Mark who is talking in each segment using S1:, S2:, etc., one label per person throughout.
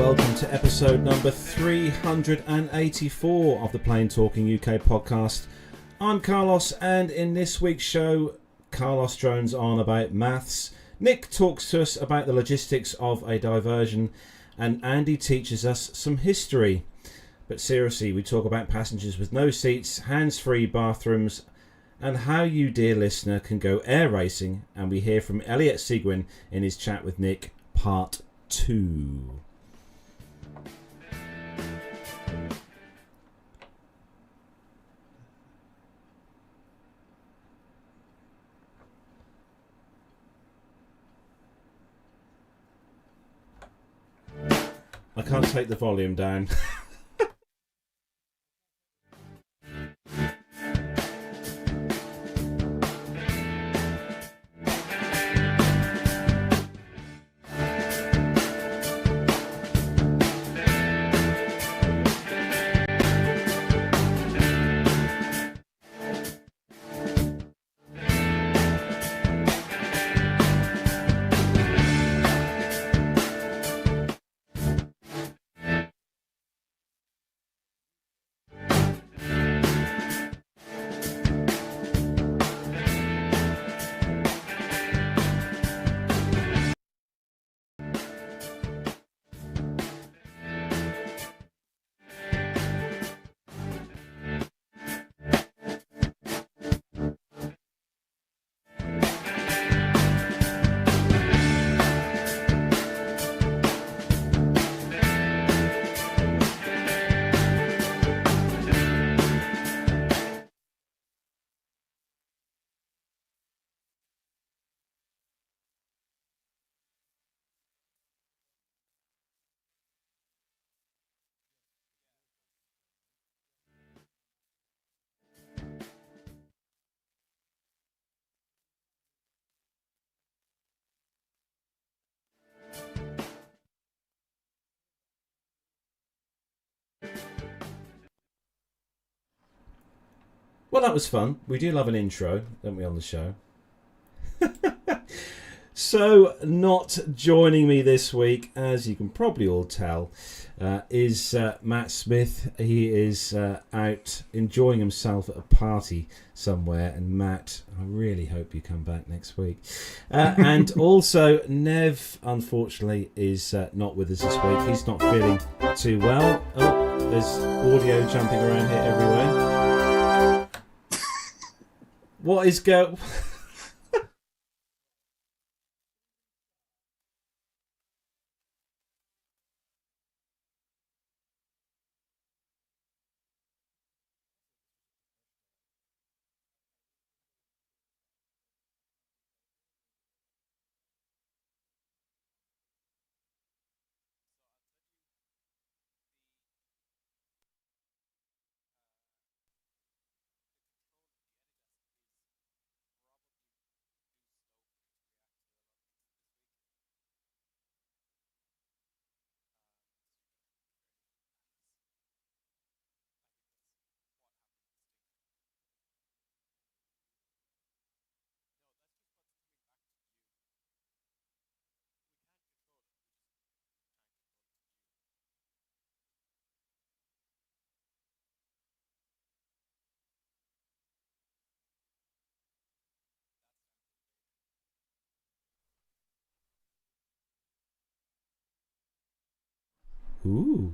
S1: welcome to episode number 384 of the Plain Talking UK podcast. I'm Carlos, and in this week's show, Carlos drones on about maths, Nick talks to us about the logistics of a diversion, and Andy teaches us some history. But seriously, we talk about passengers with no seats, hands-free bathrooms, and how you, dear listener, can go air racing, and we hear from Elliot Seguin in his chat with Nick, part 2. I can't take the volume down. Well, that was fun. We do love an intro, don't we, on the show? So, not joining me this week, as you can probably all tell, is Matt Smith. He is out enjoying himself at a party somewhere. And Matt, I really hope you come back next week. And also, Nev, unfortunately, is not with us this week. He's not feeling too well. Oh, there's audio jumping around here everywhere. What is go? Ooh.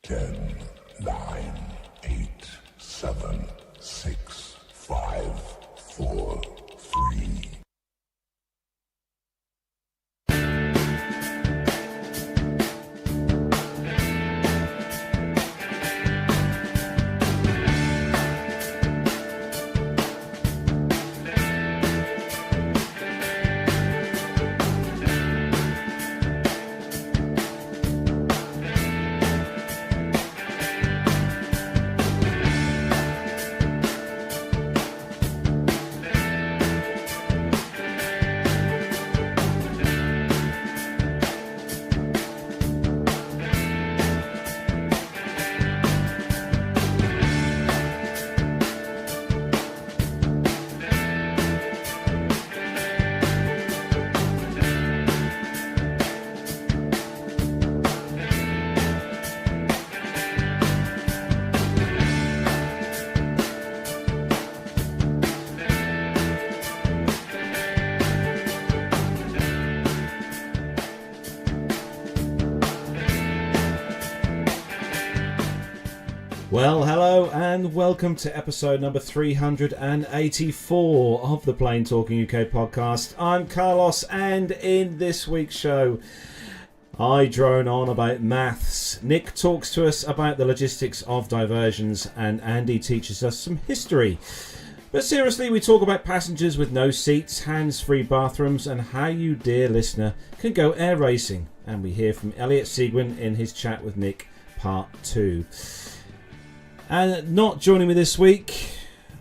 S2: 10, 9, 8, 7, 6, 5, 4, 3.
S1: Well, hello and welcome to episode number 384 of the Plain Talking UK podcast. I'm Carlos, and in this week's show, I drone on about maths, Nick talks to us about the logistics of diversions, and Andy teaches us some history. But seriously, we talk about passengers with no seats, hands-free bathrooms, and how you, dear listener, can go air racing. And we hear from Elliot Seguin in his chat with Nick, part 2. And not joining me this week,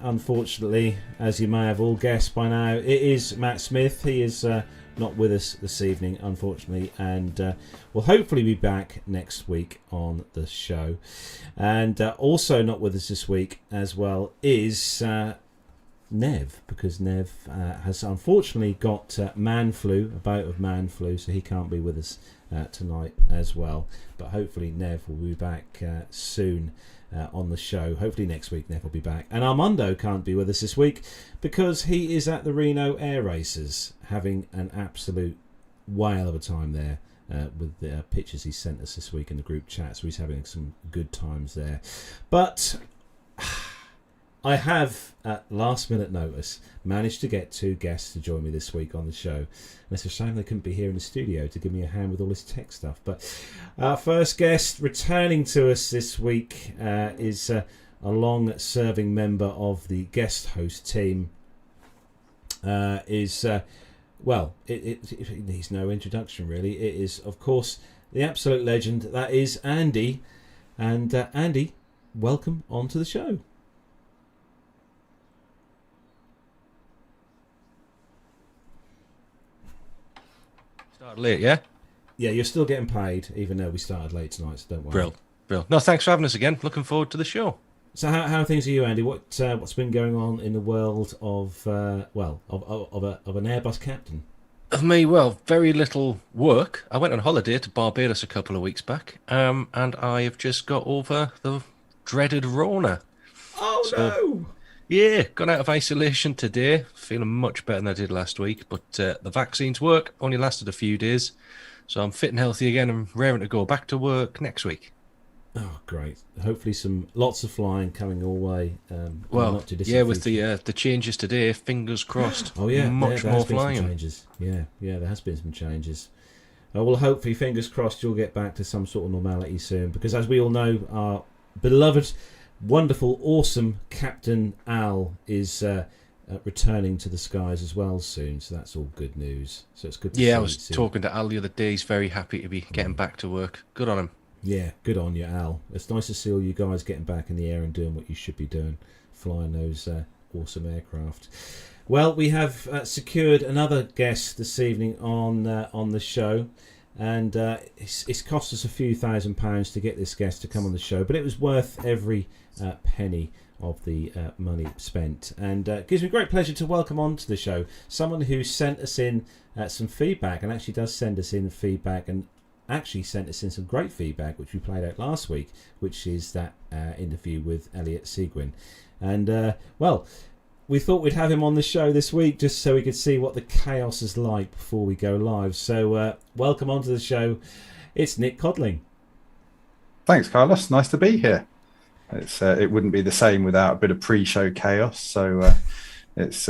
S1: unfortunately, as you may have all guessed by now, it is Matt Smith. He is not with us this evening, unfortunately, and will hopefully be back next week on the show. And also not with us this week as well is Nev, because Nev has unfortunately got man flu, a bout of man flu, so he can't be with us tonight as well. But hopefully Nev will be back soon. On the show. Hopefully next week Nev will be back. And Armando can't be with us this week because he is at the Reno Air Races having an absolute whale of a time there with the pictures he sent us this week in the group chat. So he's having some good times there. But I have, at last minute notice, managed to get 2 guests to join me this week on the show. And it's a shame they couldn't be here in the studio to give me a hand with all this tech stuff. But our first guest returning to us this week is a long-serving member of the guest host team. Well, it needs no introduction, really. It is, of course, the absolute legend. That is Andy. And Andy, welcome onto the show.
S3: Started late, yeah?
S1: Yeah, you're still getting paid, even though we started late tonight, so don't worry.
S3: Brill. No, thanks for having us again. Looking forward to the show.
S1: So how are things are you, Andy? What's been going on in the world of an Airbus captain?
S3: Of me, well, very little work. I went on holiday to Barbados a couple of weeks back, and I have just got over the dreaded Rona.
S1: Oh, no!
S3: Yeah, got out of isolation today. Feeling much better than I did last week, but the vaccines work. Only lasted a few days. So I'm fit and healthy again and raring to go back to work next week.
S1: Oh, great. Hopefully lots of flying coming your way.
S3: Well, yeah, with the changes today, fingers crossed.
S1: Oh, yeah.
S3: Much
S1: there
S3: more
S1: has been
S3: flying.
S1: Some changes. Yeah, there has been some changes. Well, hopefully, fingers crossed, you'll get back to some sort of normality soon. Because as we all know, our beloved, wonderful, awesome Captain Al is returning to the skies as well soon, so that's all good news. So it's good to see.
S3: Yeah, I was talking to Al the other day. He's very happy to be getting back to work. Good on him.
S1: Yeah, good on you, Al. It's nice to see all you guys getting back in the air and doing what you should be doing, flying those awesome aircraft. Well, we have secured another guest this evening on the show, and it's cost us a few £1,000s to get this guest to come on the show, but it was worth every penny of the money spent, and it gives me great pleasure to welcome onto the show someone who sent us in some feedback, and actually does send us in feedback, and actually sent us in some great feedback which we played out last week, which is that interview with Elliot Seguin. And well, we thought we'd have him on the show this week just so we could see what the chaos is like before we go live. So welcome onto the show, it's Nick Codling.
S4: Thanks, Carlos. Nice to be here. It wouldn't be the same without a bit of pre-show chaos. So it's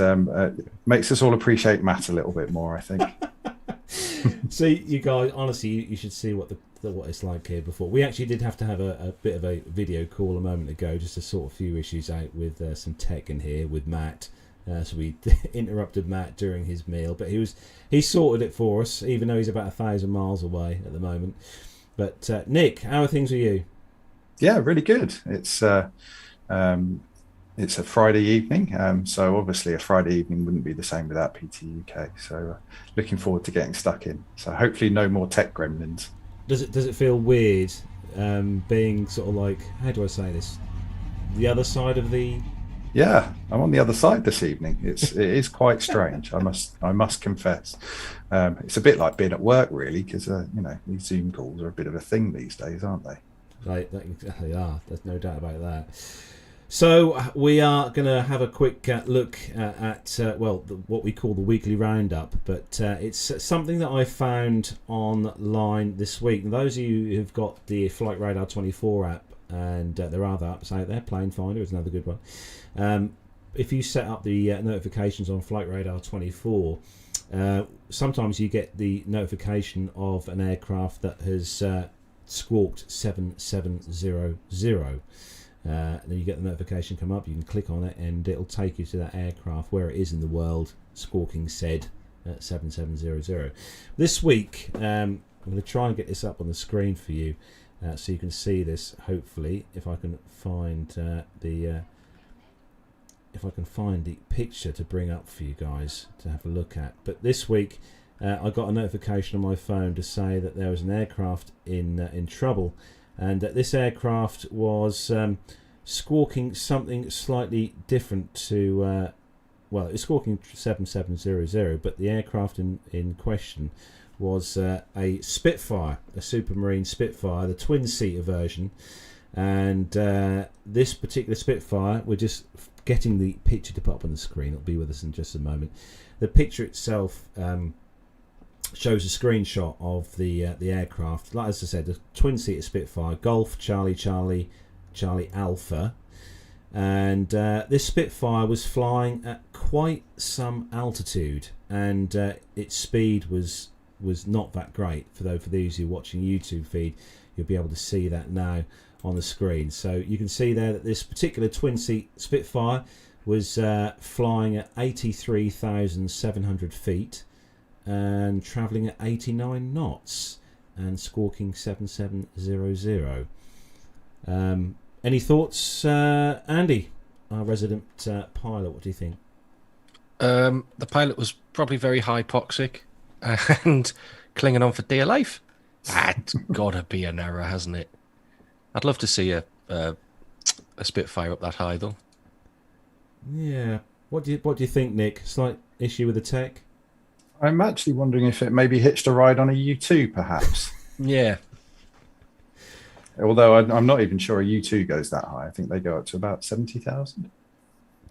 S4: makes us all appreciate Matt a little bit more, I think.
S1: See, you guys, honestly, you should see what it's like here before. We actually did have to have a bit of a video call a moment ago just to sort a few issues out with some tech in here with Matt. So we interrupted Matt during his meal, but he sorted it for us, even though he's about 1,000 miles away at the moment. But Nick, how are things with you?
S4: Yeah, really good. It's a Friday evening, so obviously a Friday evening wouldn't be the same without PT UK. So looking forward to getting stuck in. So hopefully no more tech gremlins.
S1: Does it feel weird being sort of like, how do I say this, the other side of the?
S4: Yeah, I'm on the other side this evening. It is quite strange. I must confess. It's a bit like being at work, really, because these Zoom calls are a bit of a thing these days, aren't they?
S1: They are. There's no doubt about that. So we are going to have a quick look at what we call the weekly roundup, but it's something that I found online this week. And those of you who've got the Flight Radar 24 app, and there are other apps out there, Plane Finder is another good one. If you set up the notifications on Flight Radar 24, sometimes you get the notification of an aircraft that has squawked 7700. Then you get the notification come up, you can click on it and it'll take you to that aircraft where it is in the world, squawking said 7700. This week I'm going to try and get this up on the screen for you so you can see this, hopefully, if I can find the picture to bring up for you guys to have a look at. But this week I got a notification on my phone to say that there was an aircraft in trouble, and that this aircraft was squawking something slightly different to it was squawking 7700, but the aircraft in question was a Spitfire, a Supermarine Spitfire, the twin-seater version. And this particular Spitfire, we're just getting the picture to put up on the screen. It'll be with us in just a moment. The picture itself shows a screenshot of the aircraft. Like as I said, the twin-seater Spitfire, Golf Charlie Charlie Charlie Alpha, and this Spitfire was flying at quite some altitude, and its speed was not that great. For those who are watching YouTube feed, you'll be able to see that now on the screen. So you can see there that this particular twin-seat Spitfire was flying at 83,700 feet and travelling at 89 knots and squawking 7700. Any thoughts, Andy, our resident pilot? What do you think?
S3: The pilot was probably very hypoxic and clinging on for dear life. That's gotta be an error, hasn't it? I'd love to see a Spitfire up that high, though.
S1: Yeah. What do you think, Nick? Slight issue with the tech?
S4: I'm actually wondering if it maybe hitched a ride on a U2, perhaps.
S3: Yeah.
S4: Although I'm not even sure a U2 goes that high. I think they go up to about 70,000.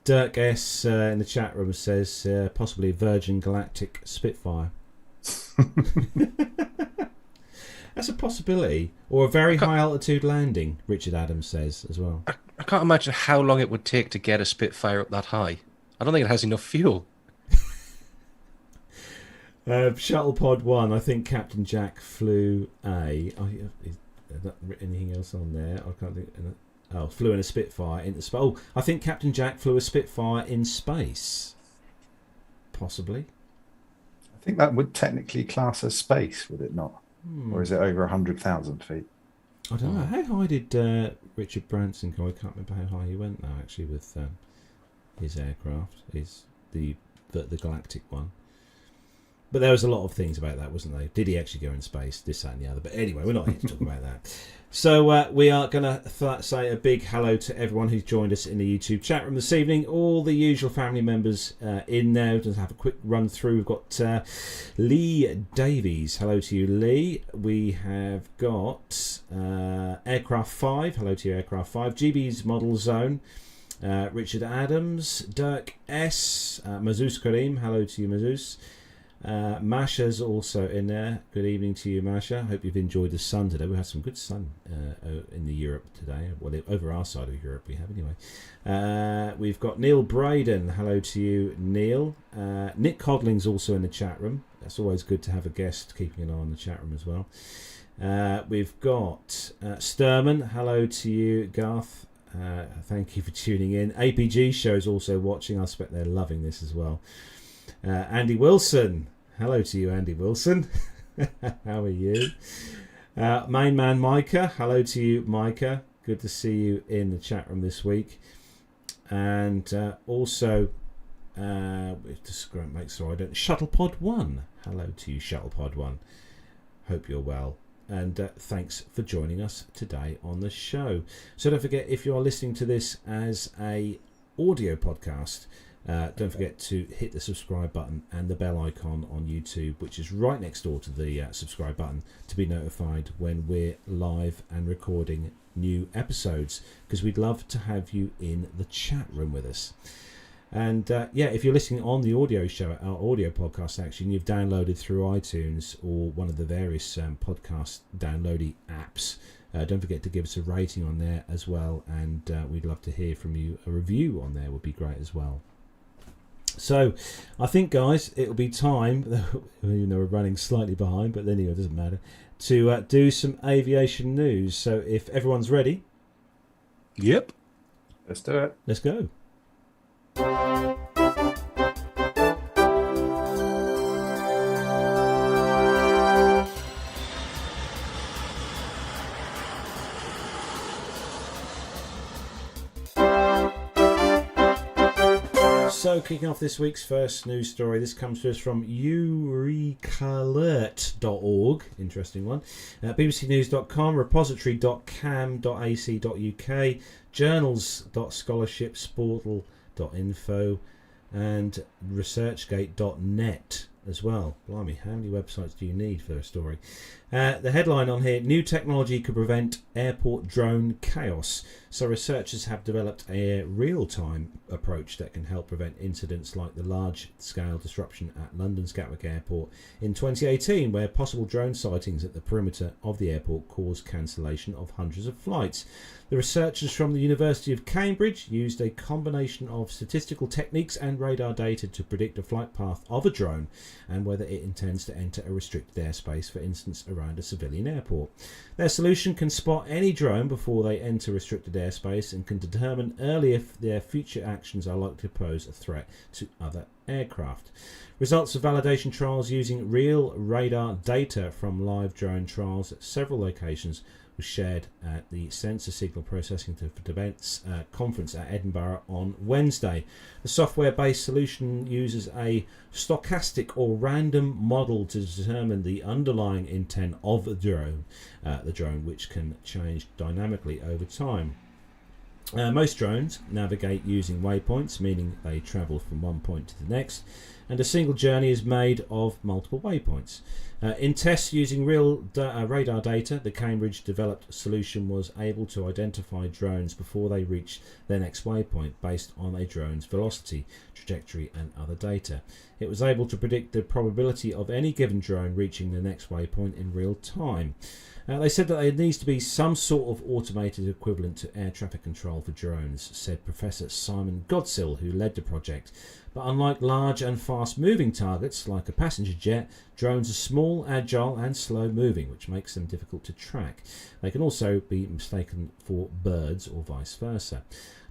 S1: Dirk S in the chat room says possibly Virgin Galactic Spitfire. That's a possibility. Or a very high altitude landing, Richard Adams says as well.
S3: I can't imagine how long it would take to get a Spitfire up that high. I don't think it has enough fuel.
S1: Shuttle Pod 1, I think Captain Jack flew is that anything else on there? I can't think. Flew in a Spitfire into space. Oh, I think Captain Jack flew a Spitfire in space. Possibly.
S4: I think that would technically class as space, would it not? Or is it over 100,000 feet?
S1: I don't know. How high did Richard Branson go? I can't remember how high he went now, actually, with his aircraft, the Galactic one. But there was a lot of things about that, wasn't there? Did he actually go in space? This, that, and the other. But anyway, we're not here to talk about that. So we are going to say a big hello to everyone who's joined us in the YouTube chat room this evening. All the usual family members in there. Just have a quick run through. We've got Lee Davies. Hello to you, Lee. We have got Aircraft 5. Hello to you, Aircraft 5. GB's Model Zone. Richard Adams. Dirk S. Mazouz Karim. Hello to you, Mazouz. Masha's also in there. Good evening to you, Masha. Hope you've enjoyed the sun today. We had some good sun in the Europe today. Well, over our side of Europe we have anyway. We've got Neil Braden. Hello to you, Neil. Nick Codling's also in the chat room. That's always good to have a guest keeping an eye on the chat room as well. We've got Sturman. Hello to you, Garth. Thank you for tuning in. APG Show's also watching. I expect they're loving this as well. Andy Wilson. Hello to you, Andy Wilson. How are you? Main man Micah. Hello to you, Micah. Good to see you in the chat room this week. And also, just going to make sure I don't. Shuttlepod1. Hello to you, Shuttlepod1. Hope you're well. And thanks for joining us today on the show. So don't forget, if you are listening to this as a audio podcast, don't forget to hit the subscribe button and the bell icon on YouTube, which is right next door to the subscribe button, to be notified when we're live and recording new episodes, because we'd love to have you in the chat room with us. And if you're listening on the audio show, our audio podcast actually, and you've downloaded through iTunes or one of the various podcast downloading apps, don't forget to give us a rating on there as well, and we'd love to hear from you. A review on there would be great as well. So I think, guys, it'll be time, even though we're running slightly behind, but anyway, it doesn't matter, to do some aviation news. So if everyone's ready,
S3: Yep.
S4: Let's do it.
S1: let's go. So, kicking off this week's first news story, this comes to us from eurekalert.org, interesting one, bbcnews.com, repository.cam.ac.uk, journals.scholarshipsportal.info, and researchgate.net as well. Blimey, how many websites do you need for a story? The headline on here: new technology could prevent airport drone chaos. So researchers have developed a real-time approach that can help prevent incidents like the large-scale disruption at London's Gatwick Airport in 2018, where possible drone sightings at the perimeter of the airport caused cancellation of hundreds of flights. The researchers from the University of Cambridge used a combination of statistical techniques and radar data to predict the flight path of a drone and whether it intends to enter a restricted airspace, for instance around a civilian airport. Their solution can spot any drone before they enter restricted airspace and can determine early if their future actions are likely to pose a threat to other aircraft. Results of validation trials using real radar data from live drone trials at several locations was shared at the Sensor Signal Processing for Defence conference at Edinburgh on Wednesday. The software-based solution uses a stochastic or random model to determine the underlying intent of the drone, which can change dynamically over time. Most drones navigate using waypoints, meaning they travel from one point to the next, and a single journey is made of multiple waypoints. In tests using real radar data, the Cambridge developed solution was able to identify drones before they reach their next waypoint based on a drone's velocity, trajectory and other data. It was able to predict the probability of any given drone reaching the next waypoint in real time. They said that there needs to be some sort of automated equivalent to air traffic control for drones, said Professor Simon Godsill, who led the project. But unlike large and fast-moving targets like a passenger jet, drones are small, agile and slow-moving, which makes them difficult to track. They can also be mistaken for birds or vice versa.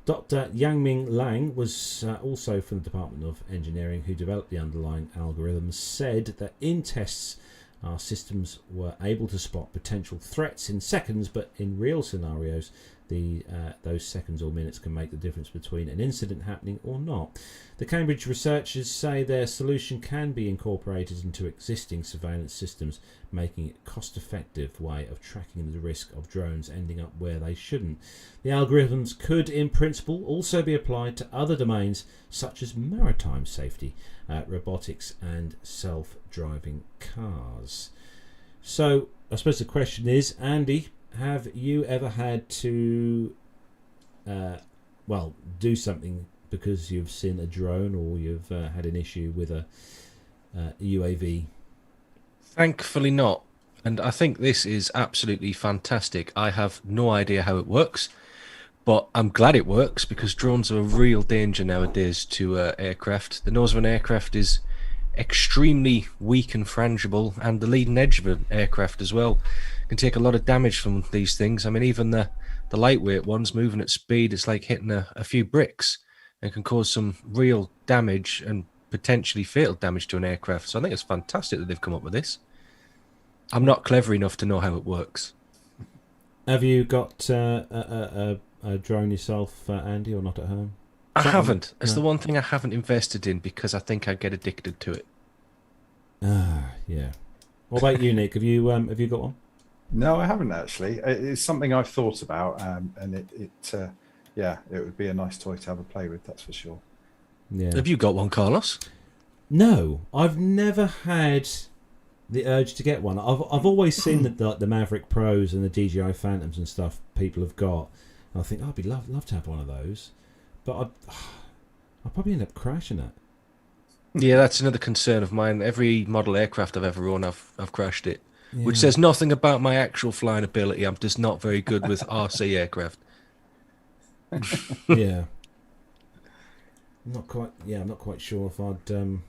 S1: Dr. Yangming Lang was also from the Department of Engineering, who developed the underlying algorithms, said that in tests our systems were able to spot potential threats in seconds, but in real scenarios those seconds or minutes can make the difference between an incident happening or not. The Cambridge researchers say their solution can be incorporated into existing surveillance systems, making it a cost-effective way of tracking the risk of drones ending up where they shouldn't. The algorithms could, in principle, also be applied to other domains such as maritime safety, robotics and self-driving cars. So I suppose the question is, Andy, have you ever had to do something because you've seen a drone, or you've had an issue with UAV?
S3: Thankfully not. And I think this is absolutely fantastic. I have no idea how it works, but I'm glad it works because drones are a real danger nowadays to aircraft. The nose of an aircraft is extremely weak and frangible, and the leading edge of an aircraft as well can take a lot of damage from these things. I mean, even the lightweight ones moving at speed, it's like hitting a few bricks and can cause some real damage and potentially fatal damage to an aircraft. So I think it's fantastic that they've come up with this. I'm not clever enough to know how it works.
S1: Have you got a drone yourself, Andy, or not at home?
S3: I haven't. It's
S1: No.
S3: the one thing I haven't invested in because I think I'd get addicted to it.
S1: Yeah. What about you, Nick? Have you got one?
S4: No, I haven't actually. It's something I've thought about, and it would be a nice toy to have a play with. That's for sure.
S1: Yeah.
S3: Have you got one, Carlos?
S1: No, I've never had the urge to get one. I've always seen the Maverick Pros and the DJI Phantoms and stuff people have got. And I think I'd be love to have one of those, but I'll probably end up crashing it.
S3: Yeah, that's another concern of mine. Every model aircraft I've ever owned, I've crashed it, which
S1: Yeah.
S3: says nothing about my actual flying ability. I'm just not very good with RC aircraft.
S1: Yeah. I'm not quite sure if I'd.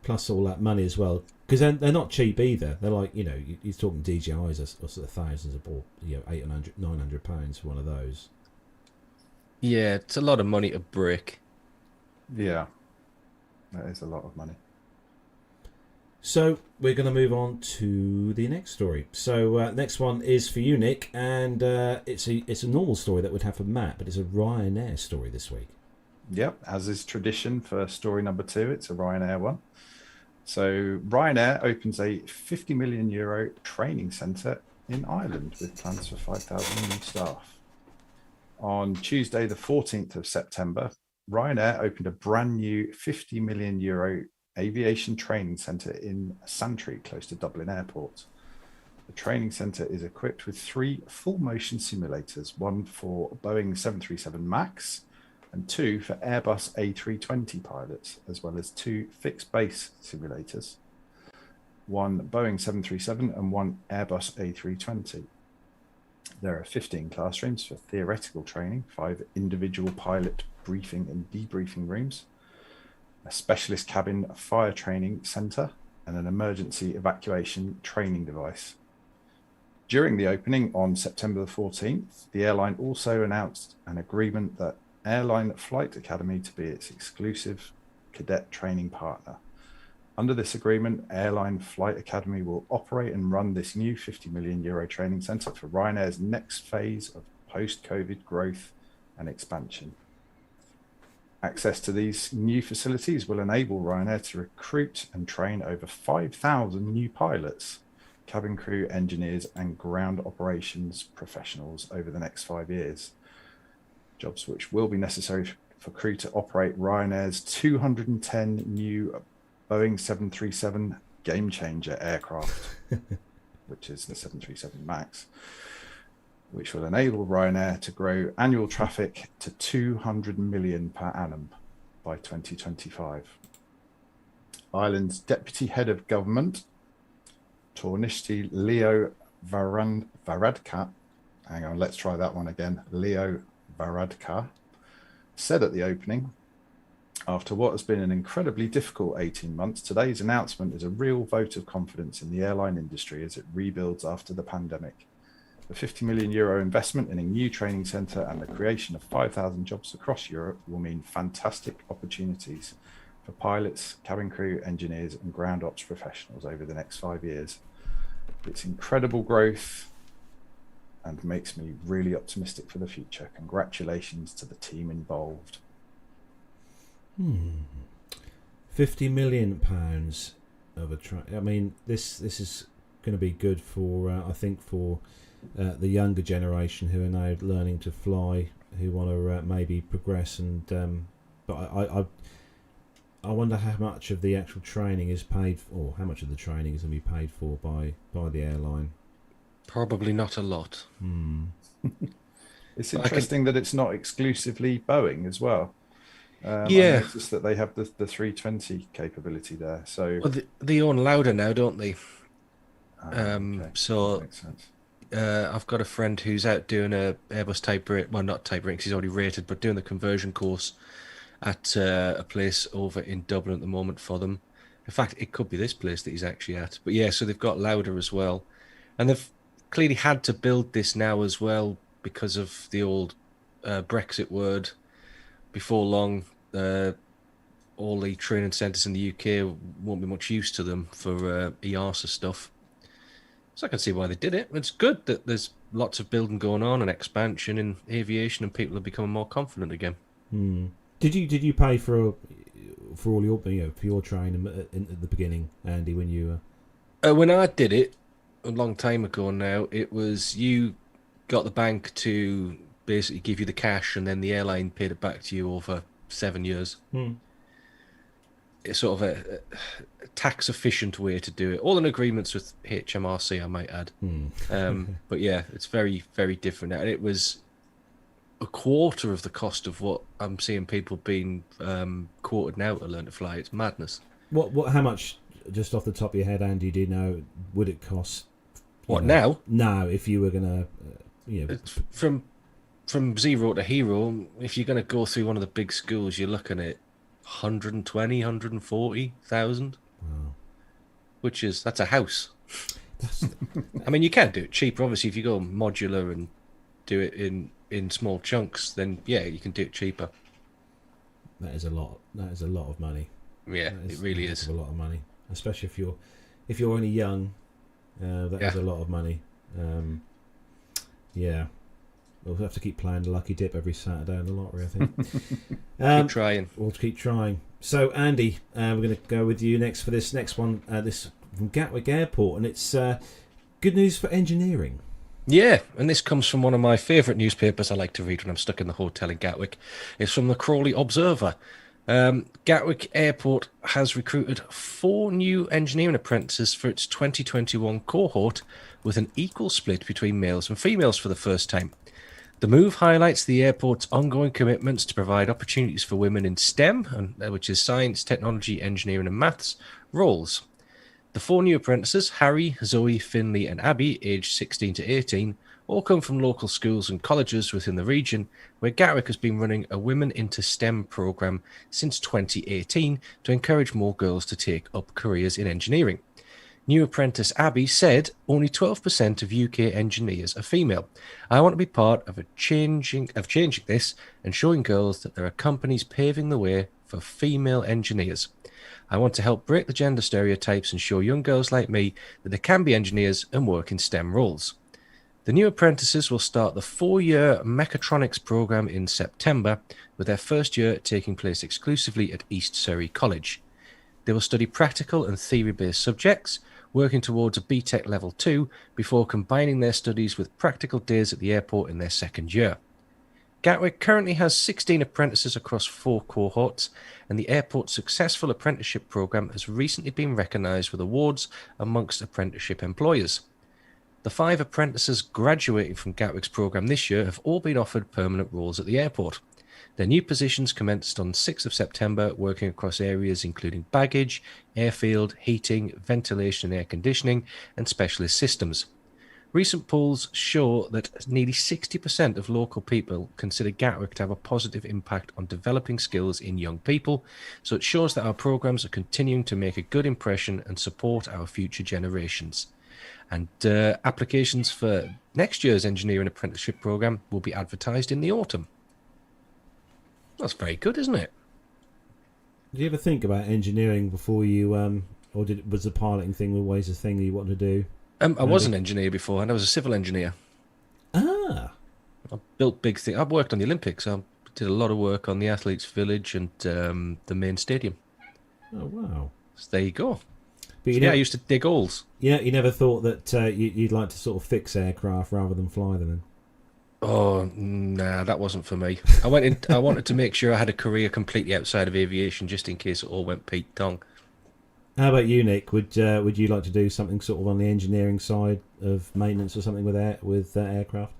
S1: Plus all that money as well, because they're not cheap either. They're like, you're talking DJIs are sort of thousands of, or £800, £900 for one of those.
S3: Yeah, it's a lot of money to brick.
S4: Yeah, that is a lot of money.
S1: So we're going to move on to the next story. So next one is for you, Nick, and it's a normal story that we'd have for Matt, but it's a Ryanair story this week.
S4: Yep, as is tradition for story number 2, it's a Ryanair one. So Ryanair opens a €50 million training centre in Ireland with plans for 5,000 new staff. On Tuesday, the 14th of September, Ryanair opened a brand new €50 million aviation training centre in Santry, close to Dublin Airport. The training centre is equipped with 3 full-motion simulators, one for Boeing 737 MAX and 2 for Airbus A320 pilots, as well as 2 fixed-base simulators, one Boeing 737 and one Airbus A320. There are 15 classrooms for theoretical training, 5 individual pilot briefing and debriefing rooms, a specialist cabin fire training centre, and an emergency evacuation training device. During the opening on September the 14th, the airline also announced an agreement that Airline Flight Academy to be its exclusive cadet training partner. Under this agreement, Airline Flight Academy will operate and run this new €50 million training centre for Ryanair's next phase of post-COVID growth and expansion. Access to these new facilities will enable Ryanair to recruit and train over 5,000 new pilots, cabin crew, engineers, and ground operations professionals over the next 5 years. Jobs which will be necessary for crew to operate Ryanair's 210 new Boeing 737 Game Changer aircraft, which is the 737 MAX, which will enable Ryanair to grow annual traffic to 200 million per annum by 2025. Ireland's Deputy Head of Government, Taoiseach Leo Varadkar, hang on, let's try that one again, Leo Varadkar, said at the opening, after what has been an incredibly difficult 18 months, today's announcement is a real vote of confidence in the airline industry as it rebuilds after the pandemic. The €50 million investment in a new training centre and the creation of 5,000 jobs across Europe will mean fantastic opportunities for pilots, cabin crew, engineers and ground ops professionals over the next 5 years. It's incredible growth and makes me really optimistic for the future. Congratulations to the team involved.
S1: £50 million of a I mean, this is going to be good for I think for the younger generation who are now learning to fly, who want to maybe progress, and but I wonder how much of the actual training is paid for, or how much of the training is going to be paid for by the airline.
S3: Probably not a lot.
S4: It's interesting that it's not exclusively Boeing as well. I
S3: Yeah.
S4: noticed that they have the 320 capability there. So,
S3: Well, they own Lauda now, don't they?
S4: okay,
S3: So
S4: makes sense.
S3: I've got a friend who's out doing a Airbus type rate. Well, not type rating 'cause he's already rated, but doing the conversion course at a place over in Dublin at the moment for them. In fact, it could be this place that he's actually at. But yeah, so they've got Lauda as well, and they've clearly had to build this now as well because of the old Brexit word. Before long, all the training centres in the UK won't be much use to them for EASA stuff. So I can see why they did it. It's good that there's lots of building going on and expansion in aviation, and people are becoming more confident again.
S1: Did you pay for all your for your training at the beginning, Andy? When you
S3: When I did it a long time ago now, it was you got the bank to basically give you the cash, and then the airline paid it back to you over 7 years. It's sort of a tax efficient way to do it. All in agreements with HMRC, I might add. But yeah, it's very, very different now. It was a quarter of the cost of what I'm seeing people being quoted now to learn to fly. It's madness.
S1: how much, just off the top of your head, Andy, do you know would it cost?
S3: What now?
S1: No, if you were gonna,
S3: It's from zero to hero. If you're going to go through one of the big schools, you're looking at 120, 140,000.
S1: Wow.
S3: That's a house. I mean, you can do it cheaper. Obviously, if you go modular and do it in small chunks, then yeah, you can do it cheaper.
S1: That is a lot. That is a lot of money.
S3: Yeah, it really is
S1: a lot of money, especially if you're only young. That is a lot of money. Yeah, we'll have to keep playing the lucky dip every Saturday in the lottery, I think.
S3: Keep trying.
S1: We'll keep trying. So, Andy, we're going to go with you next for this next one. This from Gatwick Airport, and it's good news for engineering.
S3: Yeah, and this comes from one of my favourite newspapers I like to read when I'm stuck in the hotel in Gatwick. It's from the Crawley Observer. Gatwick Airport has recruited 4 new engineering apprentices for its 2021 cohort, with an equal split between males and females for the first time. The move highlights the airport's ongoing commitments to provide opportunities for women in STEM, which is science, technology, engineering and maths, roles. The 4 new apprentices, Harry, Zoe, Finley and Abby, aged 16 to 18, all come from local schools and colleges within the region, where Gatwick has been running a Women into STEM programme since 2018 to encourage more girls to take up careers in engineering. New apprentice Abby said, only 12% of UK engineers are female. I want to be part of changing this and showing girls that there are companies paving the way for female engineers. I want to help break the gender stereotypes and show young girls like me that they can be engineers and work in STEM roles. The new apprentices will start the 4-year mechatronics programme in September, with their first year taking place exclusively at East Surrey College. They will study practical and theory-based subjects, working towards a BTEC Level 2 before combining their studies with practical days at the airport in their second year. Gatwick currently has 16 apprentices across 4 cohorts, and the airport's successful apprenticeship programme has recently been recognised with awards amongst apprenticeship employers. The 5 apprentices graduating from Gatwick's programme this year have all been offered permanent roles at the airport. Their new positions commenced on 6th of September, working across areas including baggage, airfield, heating, ventilation and air conditioning, and specialist systems. Recent polls show that nearly 60% of local people consider Gatwick to have a positive impact on developing skills in young people, so it shows that our programmes are continuing to make a good impression and support our future generations. And applications for next year's engineering apprenticeship programme will be advertised in the autumn. That's very good, isn't it?
S1: Did you ever think about engineering before you, or was the piloting thing always a thing that you wanted to do?
S3: I was an engineer before, and I was a civil engineer.
S1: Ah.
S3: I built big things. I've worked on the Olympics. I did a lot of work on the Athletes' Village and the main stadium.
S1: Oh, wow.
S3: So there you go.
S1: But
S3: I used to dig holes.
S1: Yeah, you never thought that you'd like to sort of fix aircraft rather than fly them then?
S3: Oh, nah, that wasn't for me. I wanted to make sure I had a career completely outside of aviation, just in case it all went Pete Tong.
S1: How about you, Nick? Would you like to do something sort of on the engineering side of maintenance or something with aircraft?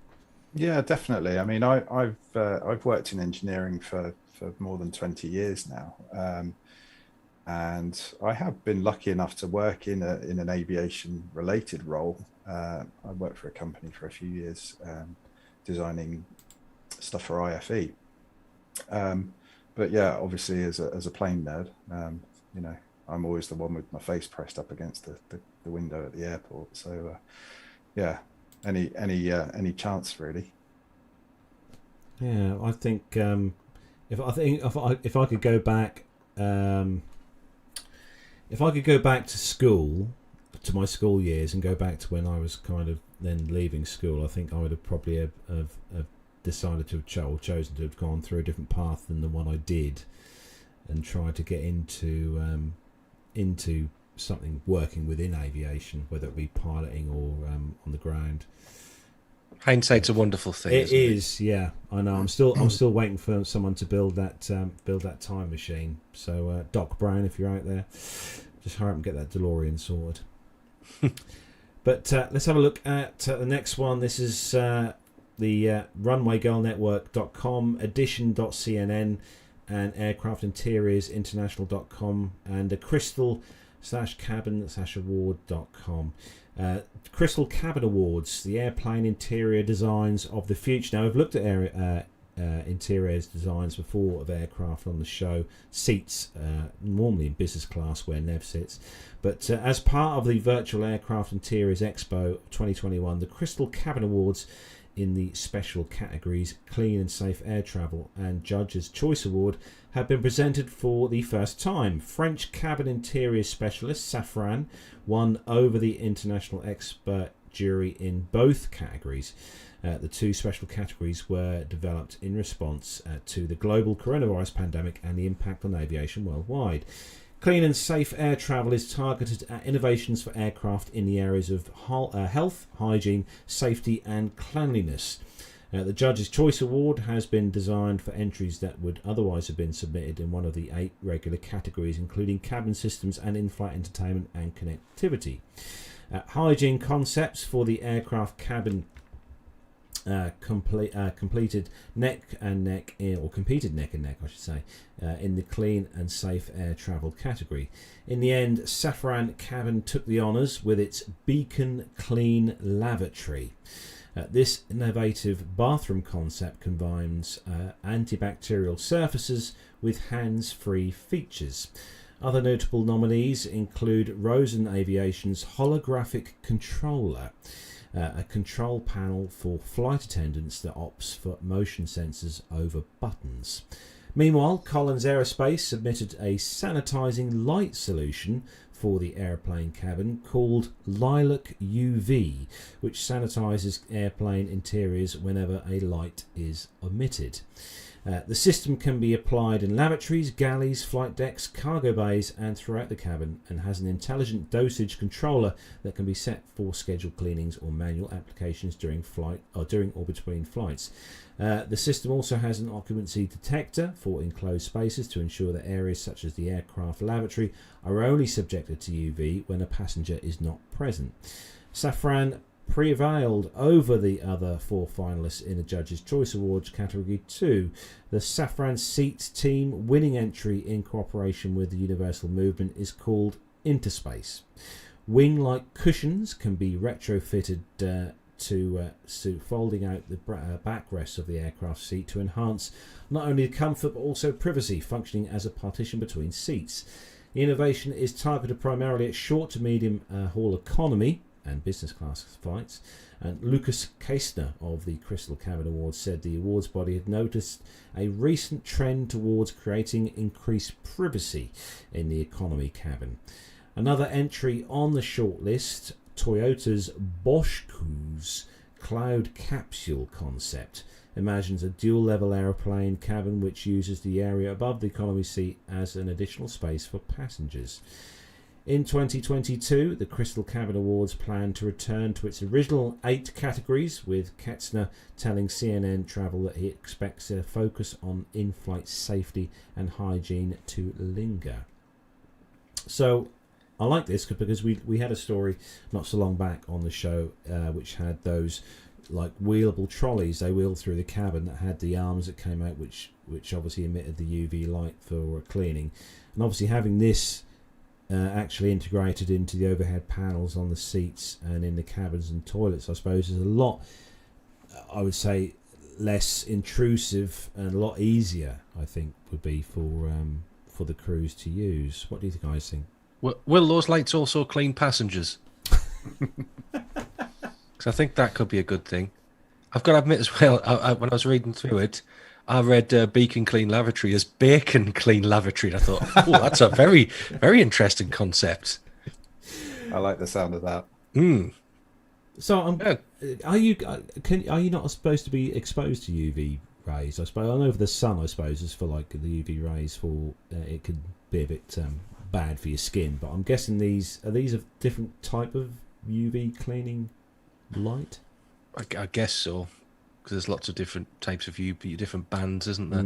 S4: Yeah, definitely. I mean, I've worked in engineering for for more than 20 years now. And I have been lucky enough to work in an aviation related role. I worked for a company for a few years, designing stuff for IFE. But yeah, obviously as a plane nerd, you know, I'm always the one with my face pressed up against the window at the airport. So yeah, any chance really.
S1: Yeah, I think if I could go back, if I could go back to school, to my school years, and go back to when I was kind of then leaving school, I think I would have probably have decided to have chosen to have gone through a different path than the one I did, and tried to get into something working within aviation, whether it be piloting or on the ground.
S3: Hindsight's a wonderful thing.
S1: It is, yeah. I know. I'm still waiting for someone to build that time machine. So Doc Brown, if you're out there, just hurry up and get that DeLorean sorted. But let's have a look at the next one. This is the runwaygirlnetwork.com, edition.cnn, and aircraftinteriorinternational.com, and the crystal-cabin-award.com. Crystal Cabin Awards, the airplane interior designs of the future. Now, we've looked at interiors designs before of aircraft on the show. Seats, normally in business class where Nev sits. But as part of the Virtual Aircraft Interiors Expo 2021, the Crystal Cabin Awards in the special categories Clean and Safe Air Travel and Judges' Choice Award have been presented for the first time. French cabin interior specialist Safran won over the international expert jury in both categories. The two special categories were developed in response to the global coronavirus pandemic and the impact on aviation worldwide. Clean and safe air travel is targeted at innovations for aircraft in the areas of health, hygiene, safety and cleanliness. The Judges' Choice Award has been designed for entries that would otherwise have been submitted in one of the 8 regular categories, including cabin systems and in-flight entertainment and connectivity. Hygiene concepts for the aircraft cabin competed neck and neck, I should say, in the clean and safe air travel category. In the end, Safran Cabin took the honours with its Beacon Clean Lavatory. This innovative bathroom concept combines antibacterial surfaces with hands-free features. Other notable nominees include Rosen Aviation's holographic controller, a control panel for flight attendants that opts for motion sensors over buttons. Meanwhile, Collins Aerospace submitted a sanitising light solution for the airplane cabin called Lilac UV, which sanitises airplane interiors whenever a light is omitted. The system can be applied in lavatories, galleys, flight decks, cargo bays and throughout the cabin, and has an intelligent dosage controller that can be set for scheduled cleanings or manual applications during flight or between flights. The system also has an occupancy detector for enclosed spaces to ensure that areas such as the aircraft lavatory are only subjected to UV when a passenger is not present. Safran prevailed over the other 4 finalists in the Judges' Choice Awards category 2. The Safran Seats team winning entry in cooperation with the Universal Movement is called Interspace. Wing-like cushions can be retrofitted to suit folding out the backrests of the aircraft seat to enhance not only comfort but also privacy, functioning as a partition between seats. The innovation is targeted primarily at short to medium haul economy and business class flights. And Lucas Kastner of the Crystal Cabin Awards said the awards body had noticed a recent trend towards creating increased privacy in the economy cabin. Another entry on the shortlist, Toyota's Boschku's Cloud Capsule concept imagines a dual-level aeroplane cabin which uses the area above the economy seat as an additional space for passengers. In 2022, the Crystal Cabin Awards plan to return to its original 8 categories, with Ketzner telling CNN Travel that he expects a focus on in-flight safety and hygiene to linger. So I like this because we had a story not so long back on the show which had those like wheelable trolleys they wheeled through the cabin that had the arms that came out, which obviously emitted the UV light for cleaning. And obviously having this actually integrated into the overhead panels on the seats and in the cabins and toilets, I suppose, is a lot, I would say, less intrusive and a lot easier, I think, would be for the crews to use. What do you guys think?
S3: Will those lights also clean passengers? Because I think that could be a good thing. I've got to admit as well, when I was reading through it, I read Beacon Clean Lavatory as Bacon Clean Lavatory. And I thought, oh, that's a very, very interesting concept.
S4: I like the sound of that.
S3: Mm.
S1: So, are you not supposed to be exposed to UV rays? I suppose I know for the sun, I suppose, is for like the UV rays for it could be a bit bad for your skin. But I'm guessing these are a different type of UV cleaning light.
S3: I guess so, because there's lots of different types of UV, different bands, isn't there?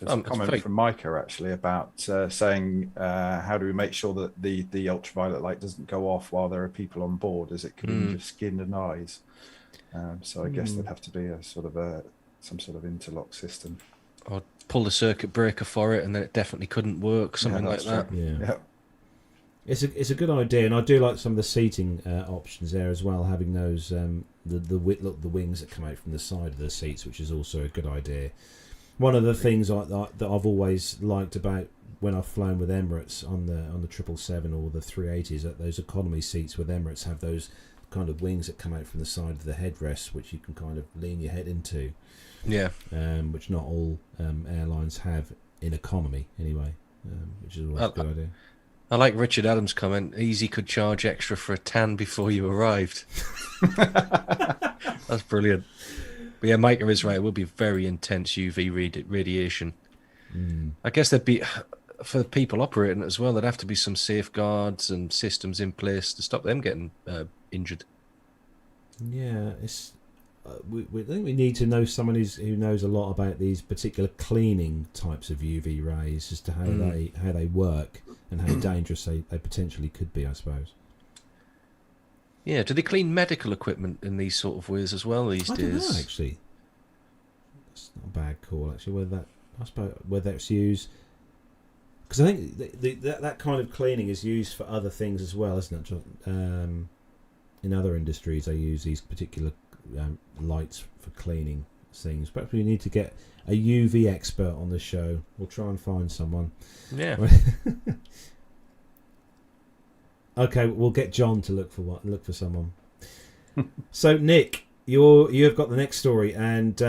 S4: There's a comment from Micah actually about saying how do we make sure that the ultraviolet light doesn't go off while there are people on board, as it could injure skin and eyes. So I guess there'd have to be some sort of interlock system,
S3: or pull the circuit breaker for it, and then it definitely couldn't work, something like that.
S1: Yeah. It's a good idea, and I do like some of the seating options there as well. Having those the wings that come out from the side of the seats, which is also a good idea. One of the things that I've always liked about when I've flown with Emirates on the 777 or the 380s, that those economy seats with Emirates have those kind of wings that come out from the side of the headrest, which you can kind of lean your head into.
S3: Yeah.
S1: Which not all airlines have in economy anyway, which is always a good idea.
S3: I like Richard Adams' comment, Easy could charge extra for a tan before you arrived. That's brilliant. But yeah, Micah is right. It will be very intense UV radiation. I guess there'd be, for the people operating it as well, there'd have to be some safeguards and systems in place to stop them getting injured.
S1: Yeah, it's. We think we need to know someone who knows a lot about these particular cleaning types of UV rays as to how they work and how dangerous they potentially could be, I suppose.
S3: Yeah, do they clean medical equipment in these sort of ways as well these days?
S1: I don't know, actually. That's not a bad call, actually. Whether it's used, because I think that kind of cleaning is used for other things as well, isn't it? In other industries, they use these particular lights for cleaning things. Perhaps we need to get a UV expert on the show. We'll try and find someone.
S3: Yeah.
S1: Okay, we'll get John to look for someone. So Nick, you have got the next story, and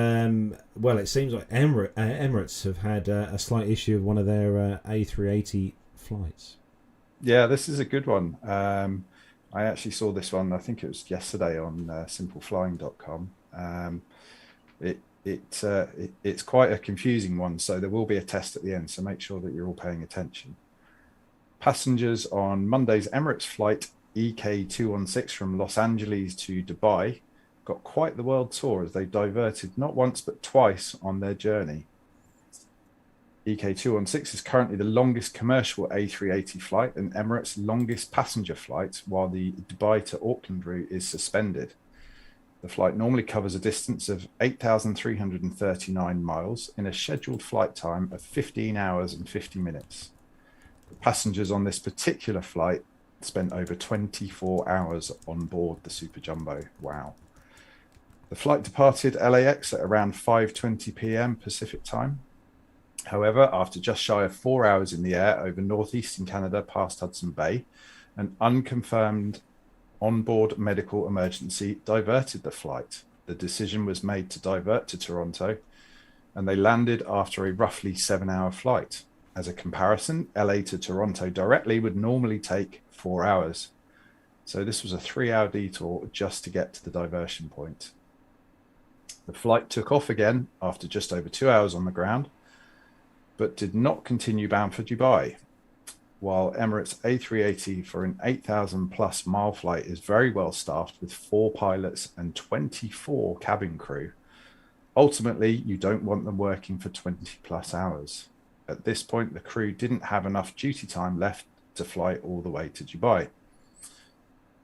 S1: well, it seems like Emirates have had a slight issue with one of their A380 flights. Yeah,
S4: this is a good one. I actually saw this one, I think it was yesterday on simpleflying.com. It's quite a confusing one, so there will be a test at the end, so make sure that you're all paying attention. Passengers on Monday's Emirates flight EK216 from Los Angeles to Dubai got quite the world tour as they diverted not once but twice on their journey. EK216 is currently the longest commercial A380 flight and Emirates' longest passenger flight, while the Dubai to Auckland route is suspended. The flight normally covers a distance of 8,339 miles in a scheduled flight time of 15 hours and 50 minutes. The passengers on this particular flight spent over 24 hours on board the Super Jumbo. Wow. The flight departed LAX at around 5:20 p.m. Pacific time. However, after just shy of 4 hours in the air over northeastern Canada past Hudson Bay, an unconfirmed onboard medical emergency diverted the flight. The decision was made to divert to Toronto, and they landed after a roughly 7-hour flight. As a comparison, LA to Toronto directly would normally take 4 hours. So this was a 3-hour detour just to get to the diversion point. The flight took off again after just over 2 hours on the ground, but did not continue bound for Dubai. While Emirates A380 for an 8,000 plus mile flight is very well staffed with 4 pilots and 24 cabin crew, ultimately you don't want them working for 20 plus hours. At this point, the crew didn't have enough duty time left to fly all the way to Dubai.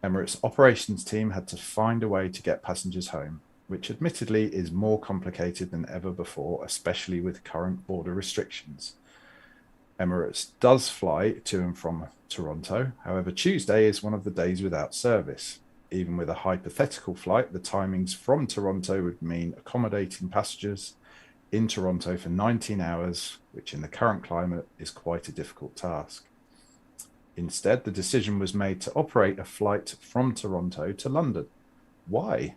S4: Emirates operations team had to find a way to get passengers home, which admittedly is more complicated than ever before, especially with current border restrictions. Emirates does fly to and from Toronto. However, Tuesday is one of the days without service. Even with a hypothetical flight, the timings from Toronto would mean accommodating passengers in Toronto for 19 hours, which in the current climate is quite a difficult task. Instead, the decision was made to operate a flight from Toronto to London. Why?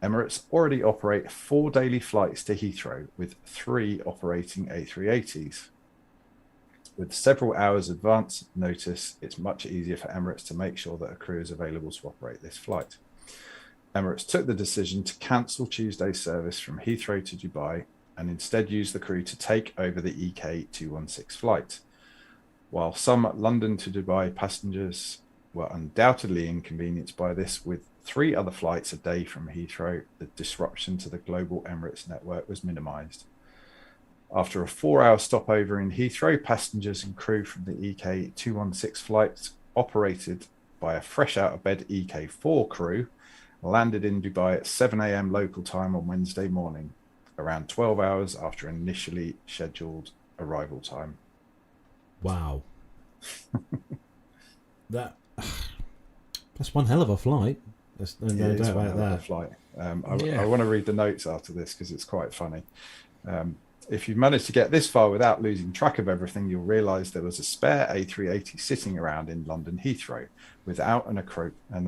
S4: Emirates already operate 4 daily flights to Heathrow, with 3 operating A380s. With several hours advance notice, it's much easier for Emirates to make sure that a crew is available to operate this flight. Emirates took the decision to cancel Tuesday's service from Heathrow to Dubai and instead use the crew to take over the EK216 flight. While some London to Dubai passengers were undoubtedly inconvenienced by this, with 3 other flights a day from Heathrow, the disruption to the global Emirates network was minimised. After a 4-hour stopover in Heathrow, passengers and crew from the EK216 flight operated by a fresh out of bed EK4 crew landed in Dubai at 7 a.m. local time on Wednesday morning, around 12 hours after initially scheduled arrival time.
S1: Wow. That's one hell of a flight. There's no doubt about that.
S4: Flight. I want to read the notes after this because it's quite funny. If you've managed to get this far without losing track of everything, you'll realise there was a spare A380 sitting around in London Heathrow without an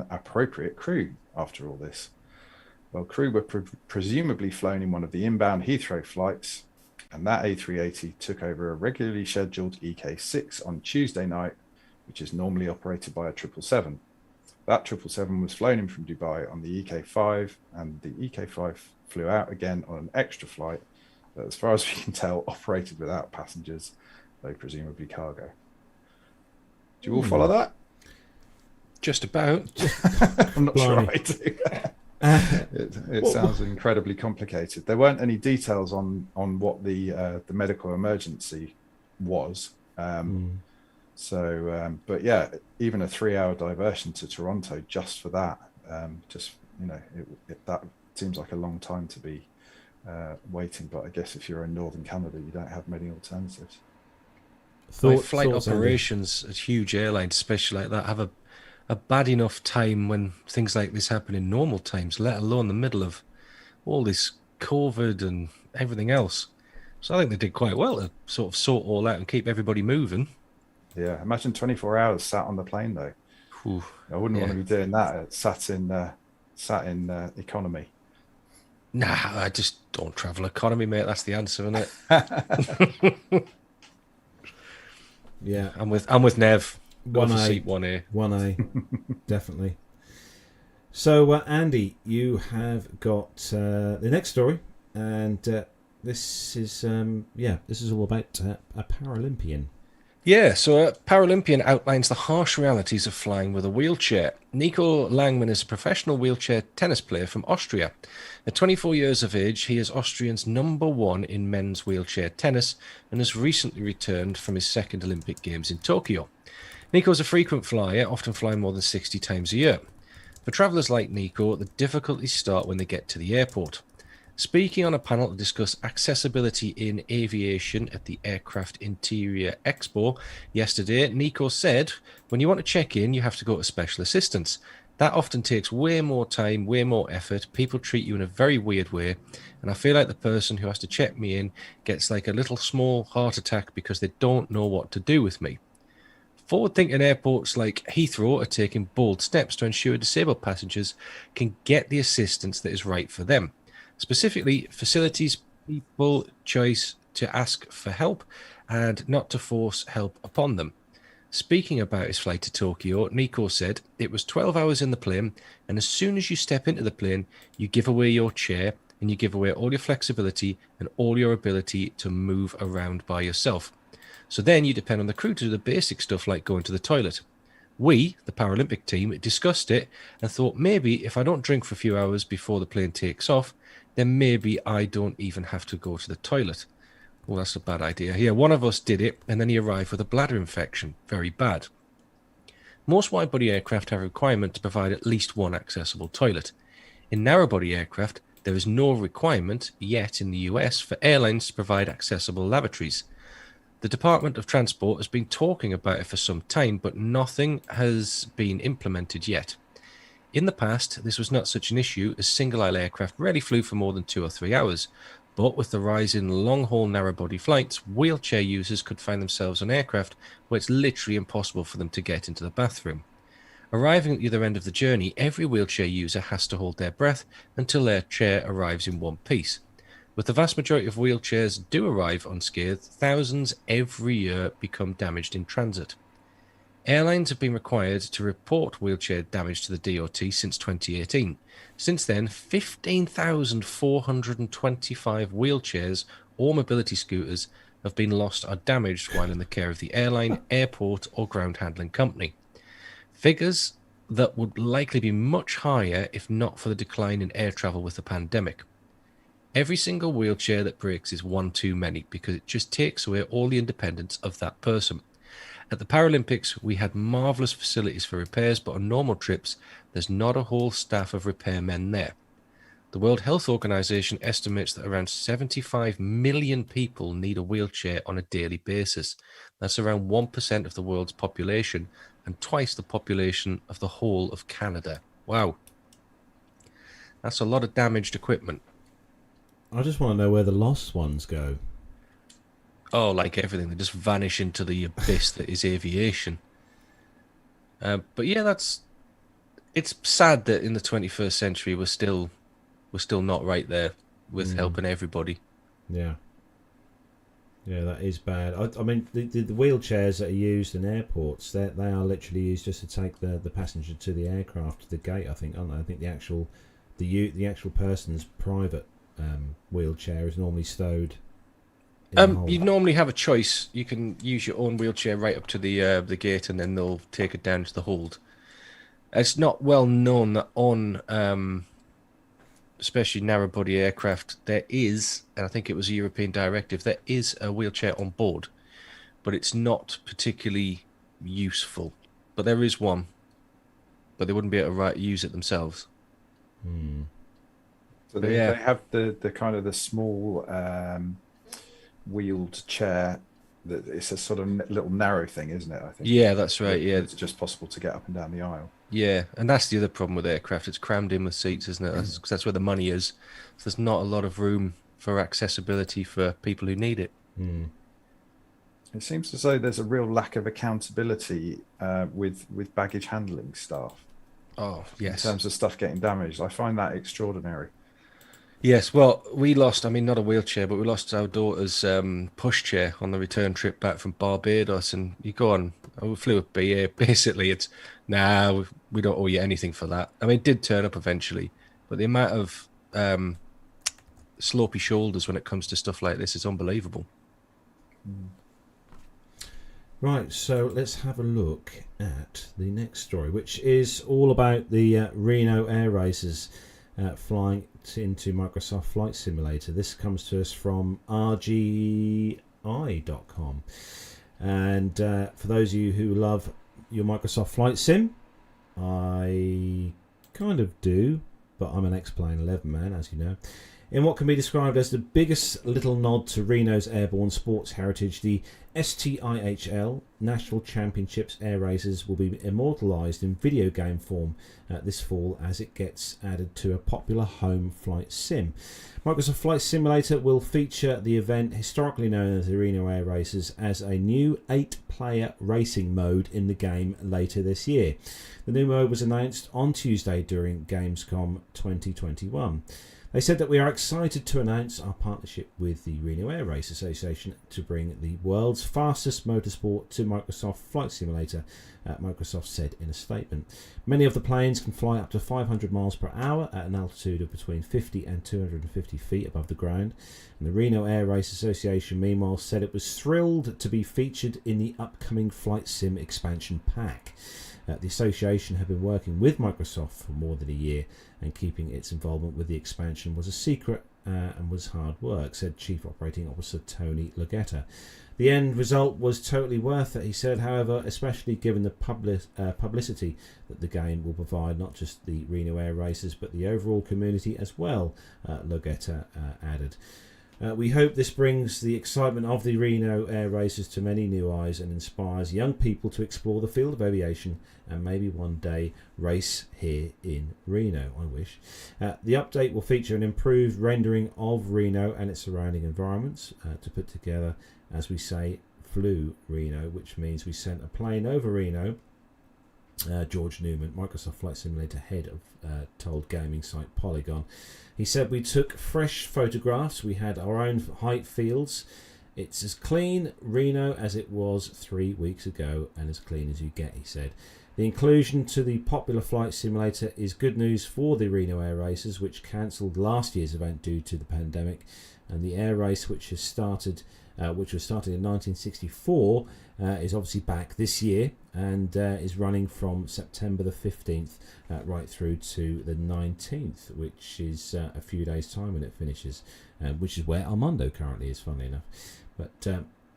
S4: appropriate crew after all this. Well, crew were presumably flown in one of the inbound Heathrow flights, and that A380 took over a regularly scheduled EK6 on Tuesday night, which is normally operated by a 777. That 777 was flown in from Dubai on the EK5, and the EK5 flew out again on an extra flight that, as far as we can tell, operated without passengers, though presumably cargo. Do you all follow that?
S3: Just about.
S4: I'm not sure I do. It sounds incredibly complicated. There weren't any details on what the medical emergency was. But yeah, even a 3-hour diversion to Toronto just for that, that seems like a long time to be waiting. But I guess if you're in northern Canada, you don't have many alternatives.
S3: Flight operations at huge airlines, especially like that, have a bad enough time when things like this happen in normal times, let alone the middle of all this COVID and everything else. So I think they did quite well to sort of sort all out and keep everybody moving.
S4: Yeah, imagine 24 hours sat on the plane though.
S3: Whew.
S4: I wouldn't want to be doing that. Sat in economy.
S3: Nah, I just don't travel economy, mate. That's the answer, isn't it?
S1: Yeah,
S3: I'm with Nev.
S1: One A,
S3: seat 1A.
S1: 1A, definitely. So, Andy, you have got the next story, and this is all about a Paralympian.
S3: Yeah, so a Paralympian outlines the harsh realities of flying with a wheelchair. Nico Langman is a professional wheelchair tennis player from Austria. At 24 years of age, he is Austria's #1 in men's wheelchair tennis and has recently returned from his second Olympic Games in Tokyo. Nico is a frequent flyer, often flying more than 60 times a year. For travellers like Nico, the difficulties start when they get to the airport. Speaking on a panel to discuss accessibility in aviation at the Aircraft Interior Expo yesterday, Nico said, when you want to check in, you have to go to special assistance. That often takes way more time, way more effort. People treat you in a very weird way. And I feel like the person who has to check me in gets like a little small heart attack because they don't know what to do with me. Forward-thinking airports like Heathrow are taking bold steps to ensure disabled passengers can get the assistance that is right for them. Specifically, facilities people choice to ask for help and not to force help upon them. Speaking about his flight to Tokyo, Nico said, it was 12 hours in the plane, and as soon as you step into the plane, you give away your chair and you give away all your flexibility and all your ability to move around by yourself. So then you depend on the crew to do the basic stuff like going to the toilet. We, the Paralympic team, discussed it and thought maybe if I don't drink for a few hours before the plane takes off, then maybe I don't even have to go to the toilet. Well, that's a bad idea. Yeah, one of us did it, and then he arrived with a bladder infection. Very bad. Most wide-body aircraft have a requirement to provide at least one accessible toilet. In narrow-body aircraft, there is no requirement yet in the US for airlines to provide accessible lavatories. The Department of Transport has been talking about it for some time, but nothing has been implemented yet. In the past, this was not such an issue, as single-aisle aircraft rarely flew for more than 2 or 3 hours. But with the rise in long-haul narrow-body flights, wheelchair users could find themselves on aircraft where it's literally impossible for them to get into the bathroom. Arriving at the other end of the journey, every wheelchair user has to hold their breath until their chair arrives in one piece. With the vast majority of wheelchairs do arrive unscathed, thousands every year become damaged in transit. Airlines have been required to report wheelchair damage to the DOT since 2018. Since then, 15,425 wheelchairs or mobility scooters have been lost or damaged while in the care of the airline, airport, or ground handling company. Figures that would likely be much higher if not for the decline in air travel with the pandemic. Every single wheelchair that breaks is one too many because it just takes away all the independence of that person. At the Paralympics, we had marvellous facilities for repairs, but on normal trips, there's not a whole staff of repairmen there. The World Health Organization estimates that around 75 million people need a wheelchair on a daily basis. That's around 1% of the world's population and twice the population of the whole of Canada. Wow. That's a lot of damaged equipment.
S1: I just want to know where the lost ones go.
S3: Oh, like everything. They just vanish into the abyss that is aviation. But yeah, it's sad that in the 21st century we're still not right there with helping everybody.
S1: Yeah. Yeah, that is bad. I mean, the wheelchairs that are used in airports, they are literally used just to take the passenger to the aircraft, to the gate, I think, aren't they? I think the actual person's private wheelchair is normally stowed in the hold.
S3: You normally have a choice. You can use your own wheelchair right up to the gate, and then they'll take it down to the hold. It's not well known that on especially narrow-body aircraft, there is, and I think it was a European directive, there is a wheelchair on board, but it's not particularly useful. But there is one, but they wouldn't be able to use it themselves.
S4: So they have the kind of the small wheeled chair. It's a sort of little narrow thing, isn't it? I think.
S3: Yeah, that's right. Yeah,
S4: it's just possible to get up and down the aisle.
S3: Yeah, and that's the other problem with aircraft. It's crammed in with seats, isn't it? That's where the money is. So there's not a lot of room for accessibility for people who need it.
S4: It seems as though there's a real lack of accountability with baggage handling staff.
S3: Oh, yes.
S4: In terms of stuff getting damaged. I find that extraordinary.
S3: Yes, well, we lost, not a wheelchair, but we lost our daughter's pushchair on the return trip back from Barbados. And you go on, we flew with BA. Basically, it's, we don't owe you anything for that. I mean, it did turn up eventually, but the amount of slopey shoulders when it comes to stuff like this is unbelievable.
S1: Right, so let's have a look at the next story, which is all about the Reno Air Racers flying into Microsoft Flight Simulator. This comes to us from RGI.com. And for those of you who love your Microsoft Flight Sim, I kind of do, but I'm an ex-Plane 11 man, as you know. In what can be described as the biggest little nod to Reno's airborne sports heritage, the STIHL National Championships Air Racers will be immortalised in video game form this fall as it gets added to a popular home flight sim. Microsoft Flight Simulator will feature the event historically known as the Reno Air Racers as a new 8-player racing mode in the game later this year. The new mode was announced on Tuesday during Gamescom 2021. They said that we are excited to announce our partnership with the Reno Air Race Association to bring the world's fastest motorsport to Microsoft Flight Simulator, Microsoft said in a statement. Many of the planes can fly up to 500 miles per hour at an altitude of between 50 and 250 feet above the ground. And the Reno Air Race Association, meanwhile, said it was thrilled to be featured in the upcoming Flight Sim expansion pack. The association had been working with Microsoft for more than a year, and keeping its involvement with the expansion was a secret and was hard work, said Chief Operating Officer Tony Lagetta. The end result was totally worth it, he said, however, especially given the publicity that the game will provide, not just the Reno Air Races, but the overall community as well, Lagetta added. We hope this brings the excitement of the Reno Air Races to many new eyes and inspires young people to explore the field of aviation and maybe one day race here in Reno, I wish. The update will feature an improved rendering of Reno and its surrounding environments to put together, as we say, flew Reno, which means we sent a plane over Reno. George Newman, Microsoft Flight Simulator head of told gaming site Polygon. He said, we took fresh photographs, we had our own height fields. It's as clean Reno as it was 3 weeks ago and as clean as you get, he said. The inclusion to the popular flight simulator is good news for the Reno Air Races, which cancelled last year's event due to the pandemic, and the air race, which was started in 1964, is obviously back this year and is running from September the 15th right through to the 19th, which is a few days' time when it finishes, which is where Armando currently is, funnily enough. But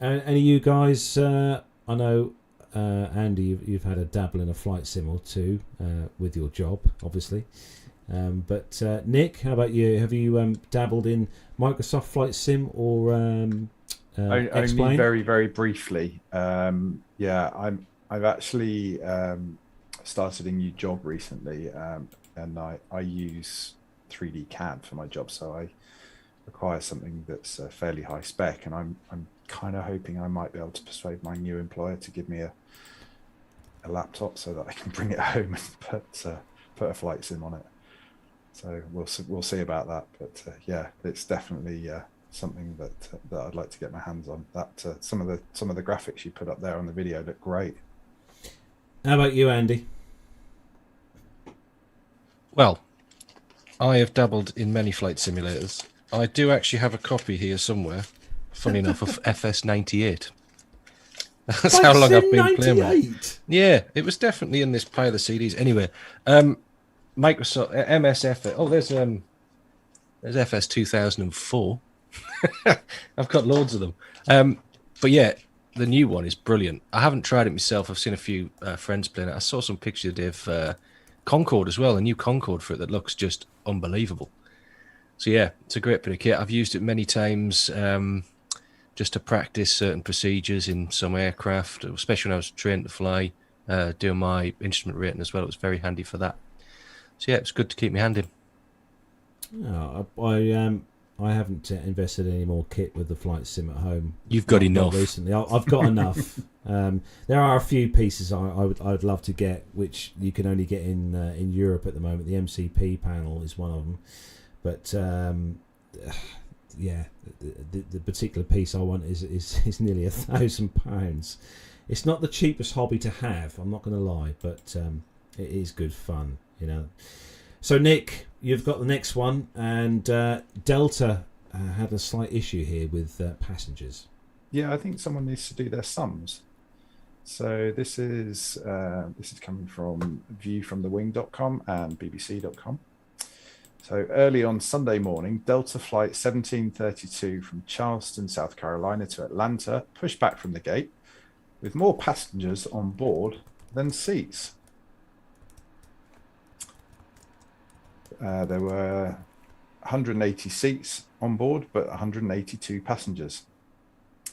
S1: any of you guys, I know, Andy, you've had a dabble in a flight sim or two with your job, obviously. But Nick, how about you? Have you dabbled in Microsoft Flight Sim or
S4: only very, very briefly? I've actually started a new job recently, and I use 3D CAD for my job, so I require something that's fairly high spec, and I'm kind of hoping I might be able to persuade my new employer to give me a laptop so that I can bring it home and put a flight sim on it. So we'll see about that, but it's definitely something that I'd like to get my hands on. That some of the graphics you put up there on the video look great.
S1: How about you, Andy?
S3: Well, I have dabbled in many flight simulators. I do actually have a copy here somewhere, funny enough, of FS98. That's how long I've been playing with it. Yeah, it was definitely in this pile of CDs. Anyway, Microsoft MSF. Oh, there's FS 2004. I've got loads of them. But yeah, the new one is brilliant. I haven't tried it myself. I've seen a few friends playing it. I saw some pictures of Concorde as well, a new Concorde for it that looks just unbelievable. So yeah, it's a great bit of kit. I've used it many times just to practice certain procedures in some aircraft, especially when I was trained to fly, doing my instrument rating as well. It was very handy for that. So yeah, it's good to keep my hand in.
S1: Oh, I haven't invested any more kit with the flight sim at home.
S3: You've got enough.
S1: Recently, I've got enough. There are a few pieces I'd love to get, which you can only get in Europe at the moment. The MCP panel is one of them, but the particular piece I want is nearly £1,000. It's not the cheapest hobby to have, I'm not going to lie, but it is good fun, you know. So Nick, you've got the next one, and Delta had a slight issue here with passengers.
S4: Yeah, I think someone needs to do their sums. So this is coming from viewfromthewing.com and bbc.com. So early on Sunday morning, Delta flight 1732 from Charleston, South Carolina to Atlanta pushed back from the gate with more passengers on board than seats. There were 180 seats on board, but 182 passengers.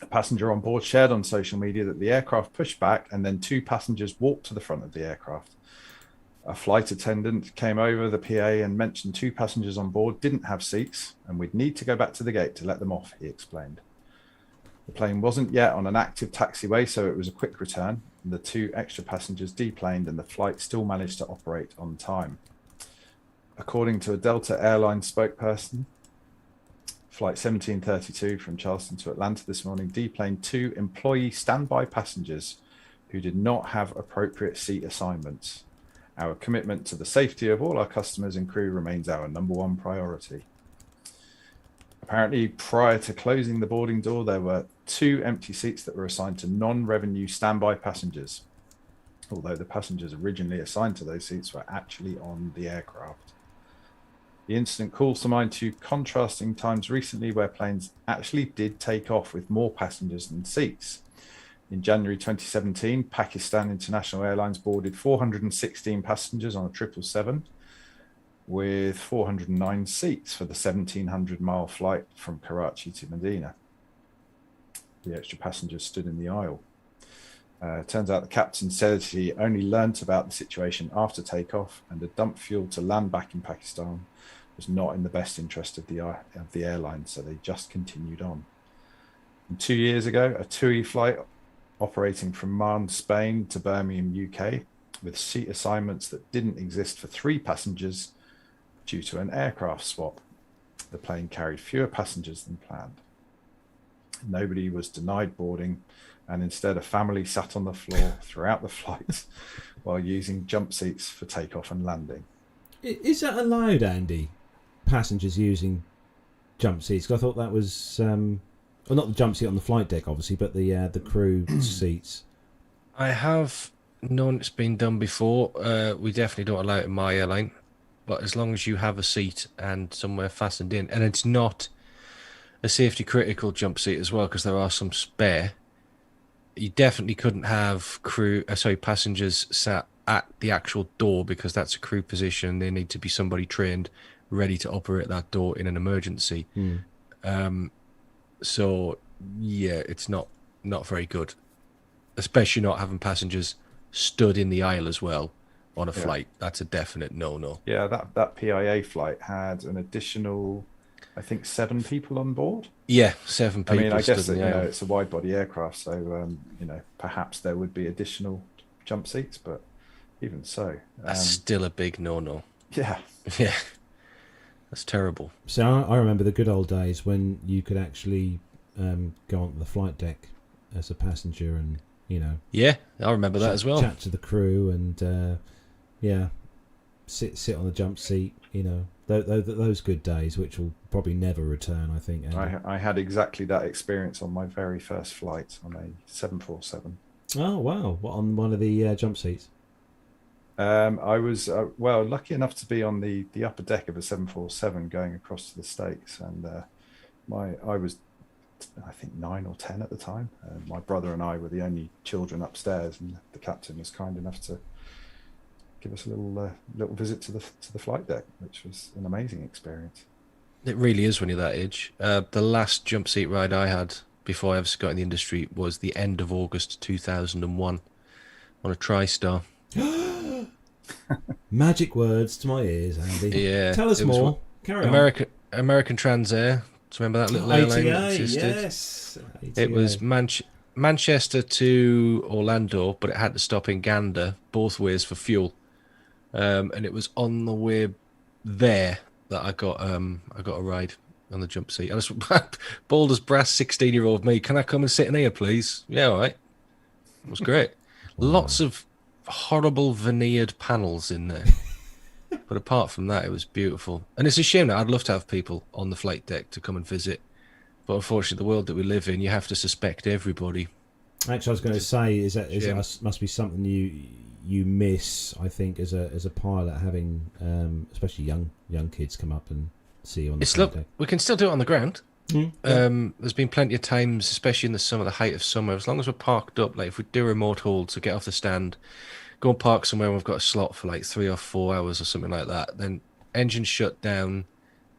S4: A passenger on board shared on social media that the aircraft pushed back and then two passengers walked to the front of the aircraft. A flight attendant came over the PA and mentioned two passengers on board didn't have seats and we'd need to go back to the gate to let them off, he explained. The plane wasn't yet on an active taxiway, so it was a quick return. The two extra passengers deplaned and the flight still managed to operate on time. According to a Delta Airlines spokesperson, Flight 1732 from Charleston to Atlanta this morning deplaned two employee standby passengers who did not have appropriate seat assignments. Our commitment to the safety of all our customers and crew remains our number one priority. Apparently, prior to closing the boarding door, there were two empty seats that were assigned to non-revenue standby passengers, although the passengers originally assigned to those seats were actually on the aircraft. The incident calls to mind two contrasting times recently where planes actually did take off with more passengers than seats. In January 2017, Pakistan International Airlines boarded 416 passengers on a 777 with 409 seats for the 1,700-mile flight from Karachi to Medina. The extra passengers stood in the aisle. Turns out the captain said he only learnt about the situation after takeoff, and the dump fuel to land back in Pakistan was not in the best interest of the airline, so they just continued on. And 2 years ago, a TUI flight operating from Marne, Spain to Birmingham, UK, with seat assignments that didn't exist for 3 passengers due to an aircraft swap. The plane carried fewer passengers than planned. Nobody was denied boarding, and instead a family sat on the floor throughout the flight while using jump seats for takeoff and landing.
S1: Is that allowed, Andy? Passengers using jump seats? 'Cause I thought that was... well, not the jump seat on the flight deck, obviously, but the crew seats.
S3: I have known it's been done before. We definitely don't allow it in my airline. But as long as you have a seat and somewhere fastened in, and it's not a safety critical jump seat as well, because there are some spare, you definitely couldn't have passengers sat at the actual door, because that's a crew position. They need to be somebody trained, ready to operate that door in an emergency. So yeah, it's not very good, especially not having passengers stood in the aisle as well on a flight. That's a definite no.
S4: Yeah, that PIA flight had an additional, I think, 7 people on board.
S3: Yeah, 7 people.
S4: I mean, I guess that,
S3: aisle.
S4: it's a wide body aircraft, so perhaps there would be additional jump seats, but even so,
S3: that's still a big no.
S4: Yeah.
S3: That's terrible.
S1: So I remember the good old days when you could actually go onto the flight deck as a passenger and,
S3: Yeah, I remember that as well.
S1: Chat to the crew and, sit on the jump seat, those good days, which will probably never return, I think.
S4: I had exactly that experience on my very first flight on a 747.
S1: Oh, wow. What, on one of the jump seats?
S4: I was lucky enough to be on the upper deck of a 747 going across to the States, and I was, I think, 9 or 10 at the time. My brother and I were the only children upstairs, and the captain was kind enough to give us a little visit to the flight deck, which was an amazing experience.
S3: It really is when you're that age. The last jump seat ride I had before I ever got in the industry was the end of August 2001 on a TriStar.
S1: Magic words to my ears, Andy.
S3: Yeah.
S1: Tell us more. Carry on.
S3: American Transair. Do you remember that little airline that existed?
S1: Yes. ATA.
S3: It was Manchester to Orlando, but it had to stop in Gander both ways for fuel. And it was on the way there that I got a ride on the jump seat. I was bold as brass, 16-year-old me. Can I come and sit in here, please? Yeah, all right. It was great. Lots of horrible veneered panels in there. But apart from that, it was beautiful. And it's a shame that I'd love to have people on the flight deck to come and visit. But unfortunately, the world that we live in, you have to suspect everybody.
S1: Actually, I was going to say, that must be something you miss, I think, as a pilot, having especially young kids come up and see you on the flight deck.
S3: We can still do it on the ground.
S1: Mm.
S3: There's been plenty of times, especially in the summer, the height of summer, as long as we're parked up, like if we do remote hold, so get off the stand, go and park somewhere and we've got a slot for like 3 or 4 hours or something like that, then engine shut down,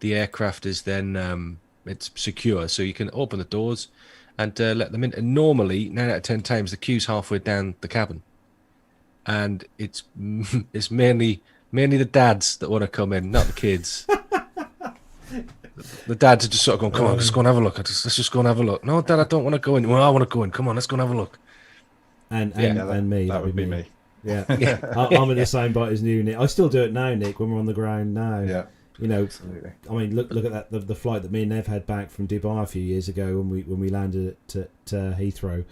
S3: the aircraft is then it's secure, so you can open the doors and let them in. And normally 9 out of 10 times the queue's halfway down the cabin, and it's mainly the dads that want to come in, not the kids. The dads are just sort of going, come on, let's go and have a look. Let's just go and have a look. No, Dad, I don't want to go in. Well, I want to go in. Come on, let's go and have a look.
S1: And me.
S4: That would be me.
S1: Yeah. I'm in the same boat as you, Nick. I still do it now, Nick, when we're on the ground now.
S4: Yeah.
S1: Absolutely. I mean, look at that the flight that me and Nev had back from Dubai a few years ago when we landed at Heathrow,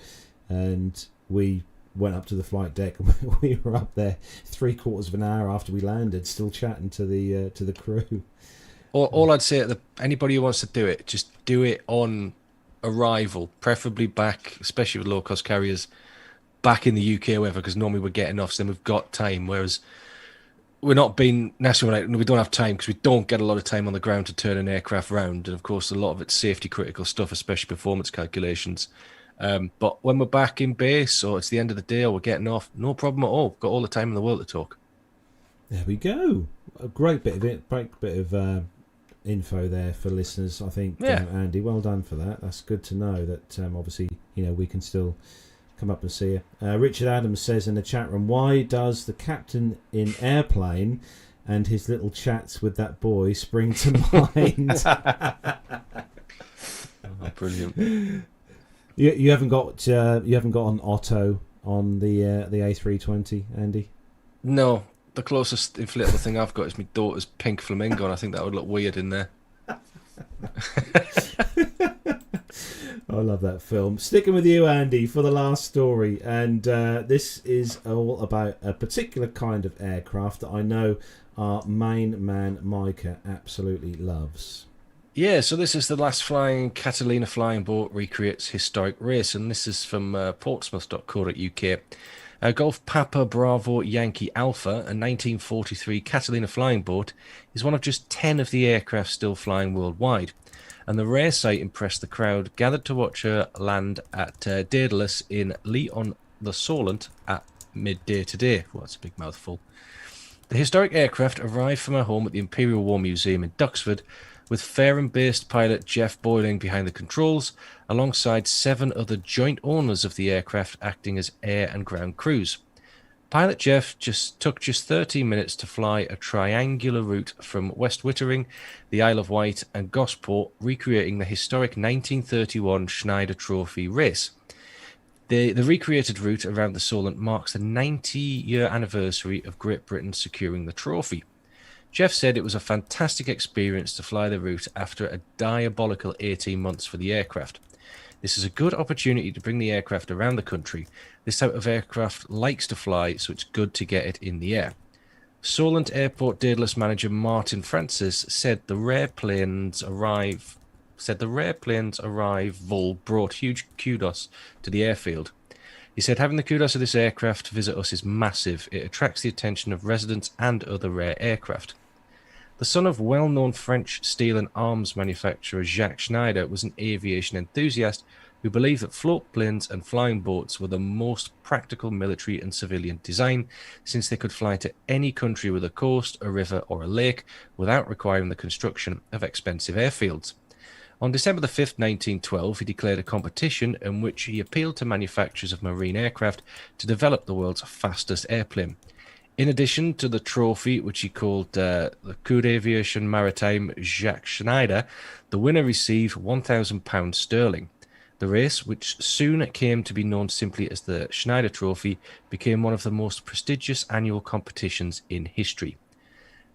S1: and we went up to the flight deck and we were up there 3/4 of an hour after we landed, still chatting to the crew.
S3: All I'd say to anybody who wants to do it, just do it on arrival, preferably back, especially with low-cost carriers, back in the UK or whatever, because normally we're getting off, so then we've got time. Whereas we're not being national. We don't have time because we don't get a lot of time on the ground to turn an aircraft round, and of course, a lot of it's safety critical stuff, especially performance calculations. But when we're back in base, or it's the end of the day, or we're getting off, no problem at all. Got all the time in the world to talk.
S1: There we go. A great bit of info there for listeners. I think,
S3: Yeah.
S1: Andy, well done for that. That's good to know that obviously we can still come up and see you. Richard Adams says in the chat room, why does the captain in Airplane and his little chats with that boy spring to mind?
S3: Oh, brilliant.
S1: You haven't got an Otto on the A320, Andy?
S3: No, the closest inflatable thing I've got is my daughter's pink flamingo, and I think that would look weird in there.
S1: I love that film. Sticking with you, Andy, for the last story, and this is all about a particular kind of aircraft that I know our main man Micah absolutely loves.
S3: Yeah, so this is the last flying Catalina flying boat recreates historic race, and this is from portsmouth.co.uk. Golf Papa Bravo Yankee Alpha, a 1943 Catalina flying boat, is one of just 10 of the aircraft still flying worldwide. And the rare sight impressed the crowd gathered to watch her land at Daedalus in Lee-on-the-Solent at midday today. Well, that's a big mouthful. The historic aircraft arrived from her home at the Imperial War Museum in Duxford, with Fareham-based pilot Jeff Boyling behind the controls, alongside 7 other joint owners of the aircraft acting as air and ground crews. Pilot Jeff took 13 minutes to fly a triangular route from West Wittering, the Isle of Wight and Gosport, recreating the historic 1931 Schneider Trophy race. The recreated route around the Solent marks the 90-year anniversary of Great Britain securing the trophy. Jeff said it was a fantastic experience to fly the route after a diabolical 18 months for the aircraft. This is a good opportunity to bring the aircraft around the country. This type of aircraft likes to fly, so it's good to get it in the air. Solent Airport Daedalus manager Martin Francis said the rare plane's arrival brought huge kudos to the airfield. He said, having the kudos of this aircraft visit us is massive. It attracts the attention of residents and other rare aircraft. The son of well-known French steel and arms manufacturer Jacques Schneider was an aviation enthusiast who believed that float planes and flying boats were the most practical military and civilian design, since they could fly to any country with a coast, a river or a lake without requiring the construction of expensive airfields. On December the 5th, 1912, he declared a competition in which he appealed to manufacturers of marine aircraft to develop the world's fastest airplane. In addition to the trophy, which he called the Coup d'Aviation Maritime Jacques Schneider, the winner received £1,000 sterling. The race, which soon came to be known simply as the Schneider Trophy, became one of the most prestigious annual competitions in history.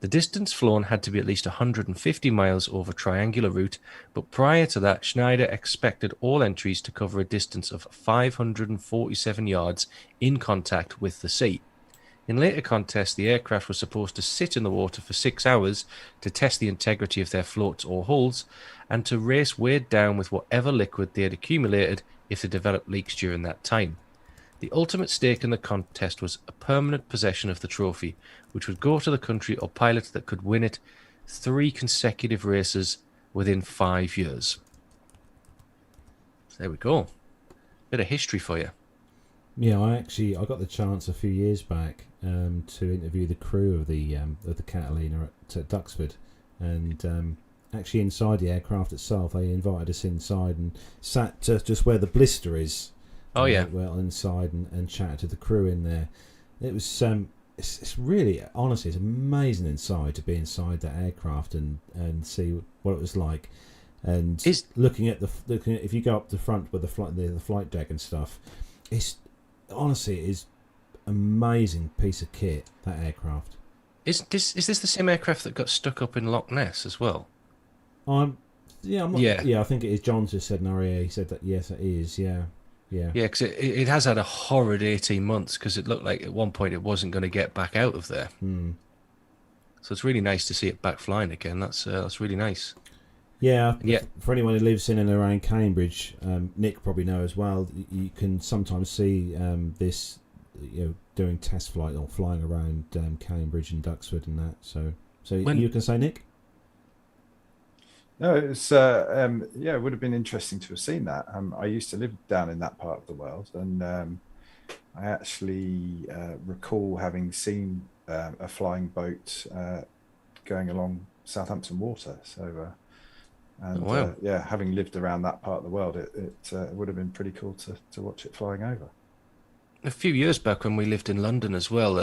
S3: The distance flown had to be at least 150 miles over triangular route, but prior to that, Schneider expected all entries to cover a distance of 547 yards in contact with the sea. In later contests, the aircraft was supposed to sit in the water for 6 hours to test the integrity of their floats or hulls, and to race weighed down with whatever liquid they had accumulated if they developed leaks during that time. The ultimate stake in the contest was a permanent possession of the trophy, which would go to the country or pilot that could win it 3 consecutive races within 5 years. So there we go. Bit of history for you.
S1: Yeah, I got the chance a few years back to interview the crew of the Catalina at Duxford, and actually inside the aircraft itself, they invited us inside and sat just where the blister is.
S3: Oh yeah,
S1: well inside and chatted to the crew in there. It was it's really, honestly, it's amazing inside to be inside that aircraft and see what it was like. And looking at if you go up the front with the flight deck and stuff, it's honestly it is amazing piece of kit, that aircraft.
S3: Is this the same aircraft that got stuck up in Loch Ness as well?
S1: I think it is. John just said no. Yeah, he said that. Yes, it is. Yeah. Yeah,
S3: because it has had a horrid 18 months because it looked like at one point it wasn't going to get back out of there. So it's really nice to see it back flying again. That's really nice.
S1: Yeah, for anyone who lives in and around Cambridge, Nick probably knows as well, you can sometimes see this doing test flight or flying around Cambridge and Duxford and that. So
S3: When-
S1: you can say, Nick?
S4: No, it's it would have been interesting to have seen that. I used to live down in that part of the world, and I actually recall having seen a flying boat going along Southampton Water. So,
S3: Wow.
S4: having lived around that part of the world, it would have been pretty cool to watch it flying over.
S3: A few years back when we lived in London as well,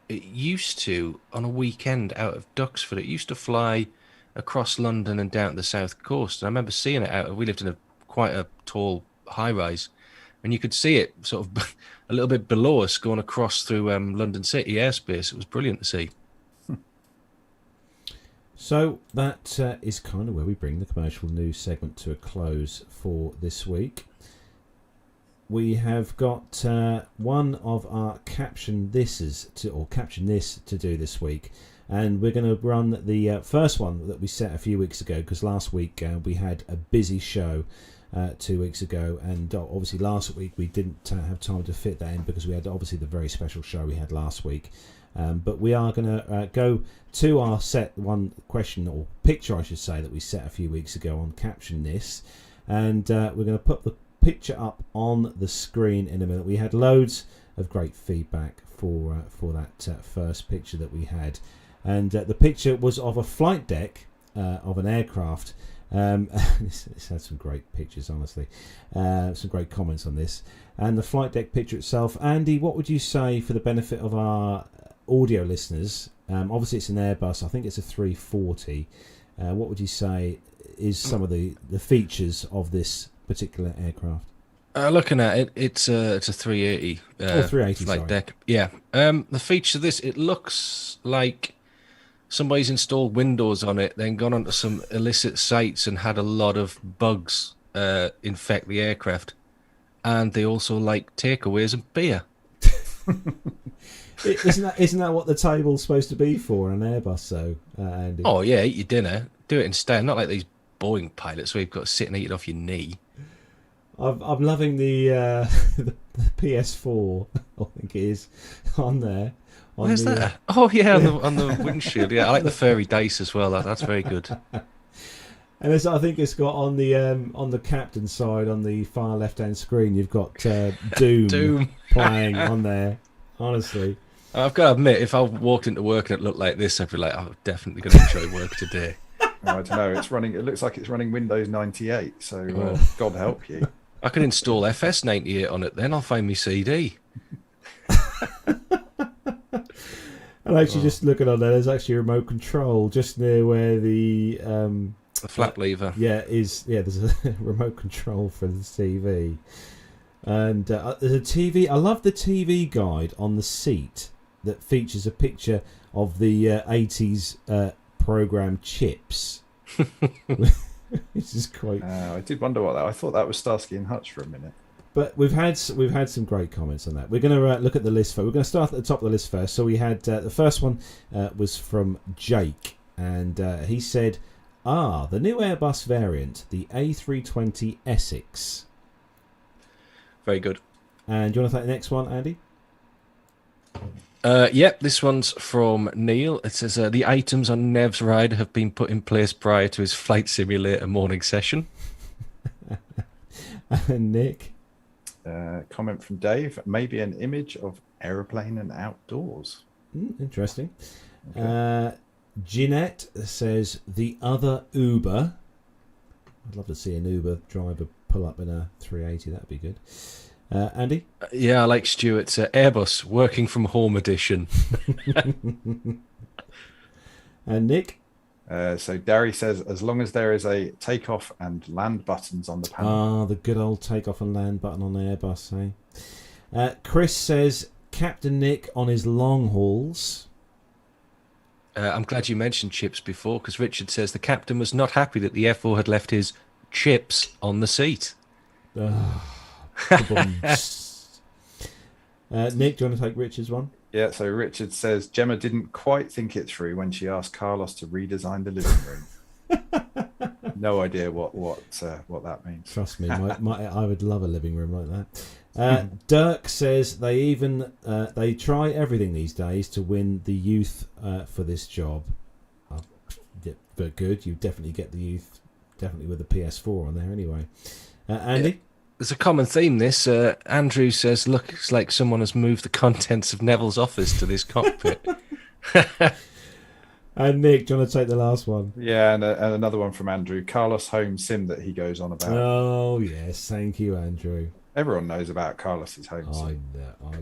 S3: it used to, on a weekend out of Duxford, it used to fly across London and down to the south coast. And I remember seeing it out. We lived in quite a tall high rise, and you could see it sort of a little bit below us going across through London City airspace. It was brilliant to see.
S1: So that is kind of where we bring the commercial news segment to a close for this week. We have got one of our caption this to do this week, and we're going to run the first one that we set a few weeks ago, because last week we had a busy show 2 weeks ago, and obviously last week we didn't have time to fit that in because we had obviously the very special show we had last week. But we are going to go to our set one question, or picture I should say, that we set a few weeks ago on Caption This, and we're going to put the picture up on the screen in a minute. We had loads of great feedback for that first picture that we had, and the picture was of a flight deck of an aircraft. It's had some great pictures, honestly, some great comments on this, and the flight deck picture itself. Andy, what would you say for the benefit of our audio listeners? Obviously it's an Airbus, I think it's a 340. What would you say is some of the features of this particular aircraft?
S3: Looking at it, it's a 380
S1: 380
S3: flight
S1: sorry.
S3: deck. Yeah. The feature of this, it looks like somebody's installed Windows on it, then gone onto some illicit sites and had a lot of bugs infect the aircraft. And they also like takeaways and beer.
S1: Isn't that what the table's supposed to be for an Airbus, though, Andy?
S3: Oh, yeah, eat your dinner. Do it instead. Not like these Boeing pilots where you've got to sit and eat it off your knee.
S1: I'm loving the the PS4, I think it is, on there.
S3: Where's that? Oh, yeah, on the windshield. Yeah, I like the furry dice as well. That's very good.
S1: And I think it's got on the captain's side, on the far left-hand screen, you've got Doom playing on there. Honestly,
S3: I've got to admit, if I walked into work and it looked like this, I'd be like, I'm definitely going to enjoy work today.
S4: I don't know. It's running. It looks like it's running Windows 98. So God help you.
S3: I could install FS98 on it. Then I'll find me CD.
S1: And actually, just looking on there, there's actually a remote control just near where the
S3: flap lever.
S1: There's a remote control for the TV. And there's a TV. I love the TV guide on the seat that features a picture of the 80s program Chips. This is quite.
S4: I did wonder what that. I thought that was Starsky and Hutch for a minute.
S1: But we've had some great comments on that. We're going to look at the list first. We're going to start at the top of the list first. So we had the first one was from Jake, and he said, the new Airbus variant, the A320 Essex.
S3: Very good.
S1: And do you want to take the next one, Andy?
S3: Yep, this one's from Neil. It says, the items on Nev's ride have been put in place prior to his flight simulator morning session.
S1: And Nick?
S4: Comment from Dave, maybe an image of aeroplane and outdoors.
S1: Interesting.
S4: Okay.
S1: Jeanette says, the other Uber. I'd love to see an Uber driver pull up in a 380. That'd be good. Andy?
S3: Yeah, I like Stuart's Airbus working from home edition.
S1: And Nick?
S4: So Darry says, as long as there is a takeoff and land buttons on the panel.
S1: The good old takeoff and land button on the Airbus, eh? Chris says, Captain Nick on his long hauls.
S3: I'm glad you mentioned chips before, because Richard says the captain was not happy that the F4 had left his chips on the seat.
S1: Nick, do you want to take Richard's one?
S4: Yeah, so Richard says Gemma didn't quite think it through when she asked Carlos to redesign the living room. No idea what that means.
S1: Trust me, I would love a living room like that. Dirk says they try everything these days to win the youth for this job. But good, you definitely get the youth, definitely with the PS4 on there anyway. Andy?
S3: There's a common theme. This Andrew says, looks like someone has moved the contents of Neville's office to this cockpit.
S1: And Nick, do you want to take the last one?
S4: Yeah, and another one from Andrew. Carlos Home Sim that he goes on about.
S1: Oh, yes. Thank you, Andrew.
S4: Everyone knows about Carlos's Home Sim.
S1: I know.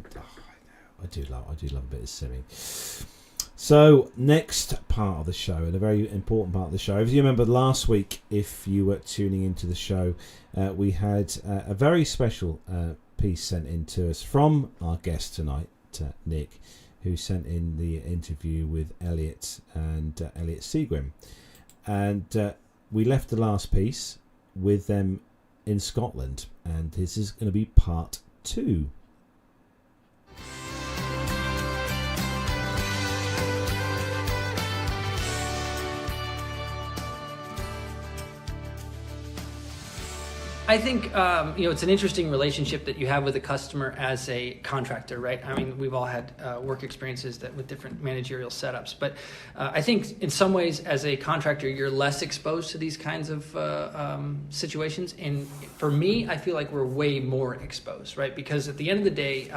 S1: I do love a bit of simming. So, next part of the show, and a very important part of the show. If you remember last week, if you were tuning into the show, we had a very special piece sent in to us from our guest tonight, Nick, who sent in the interview with Elliot and Elliot Seagrim. And we left the last piece with them in Scotland, and this is going to be part 2.
S5: I think it's an interesting relationship that you have with a customer as a contractor, right? I mean, we've all had work experiences with different managerial setups, but I think in some ways, as a contractor, you're less exposed to these kinds of situations. And for me, I feel like we're way more exposed, right? Because at the end of the day,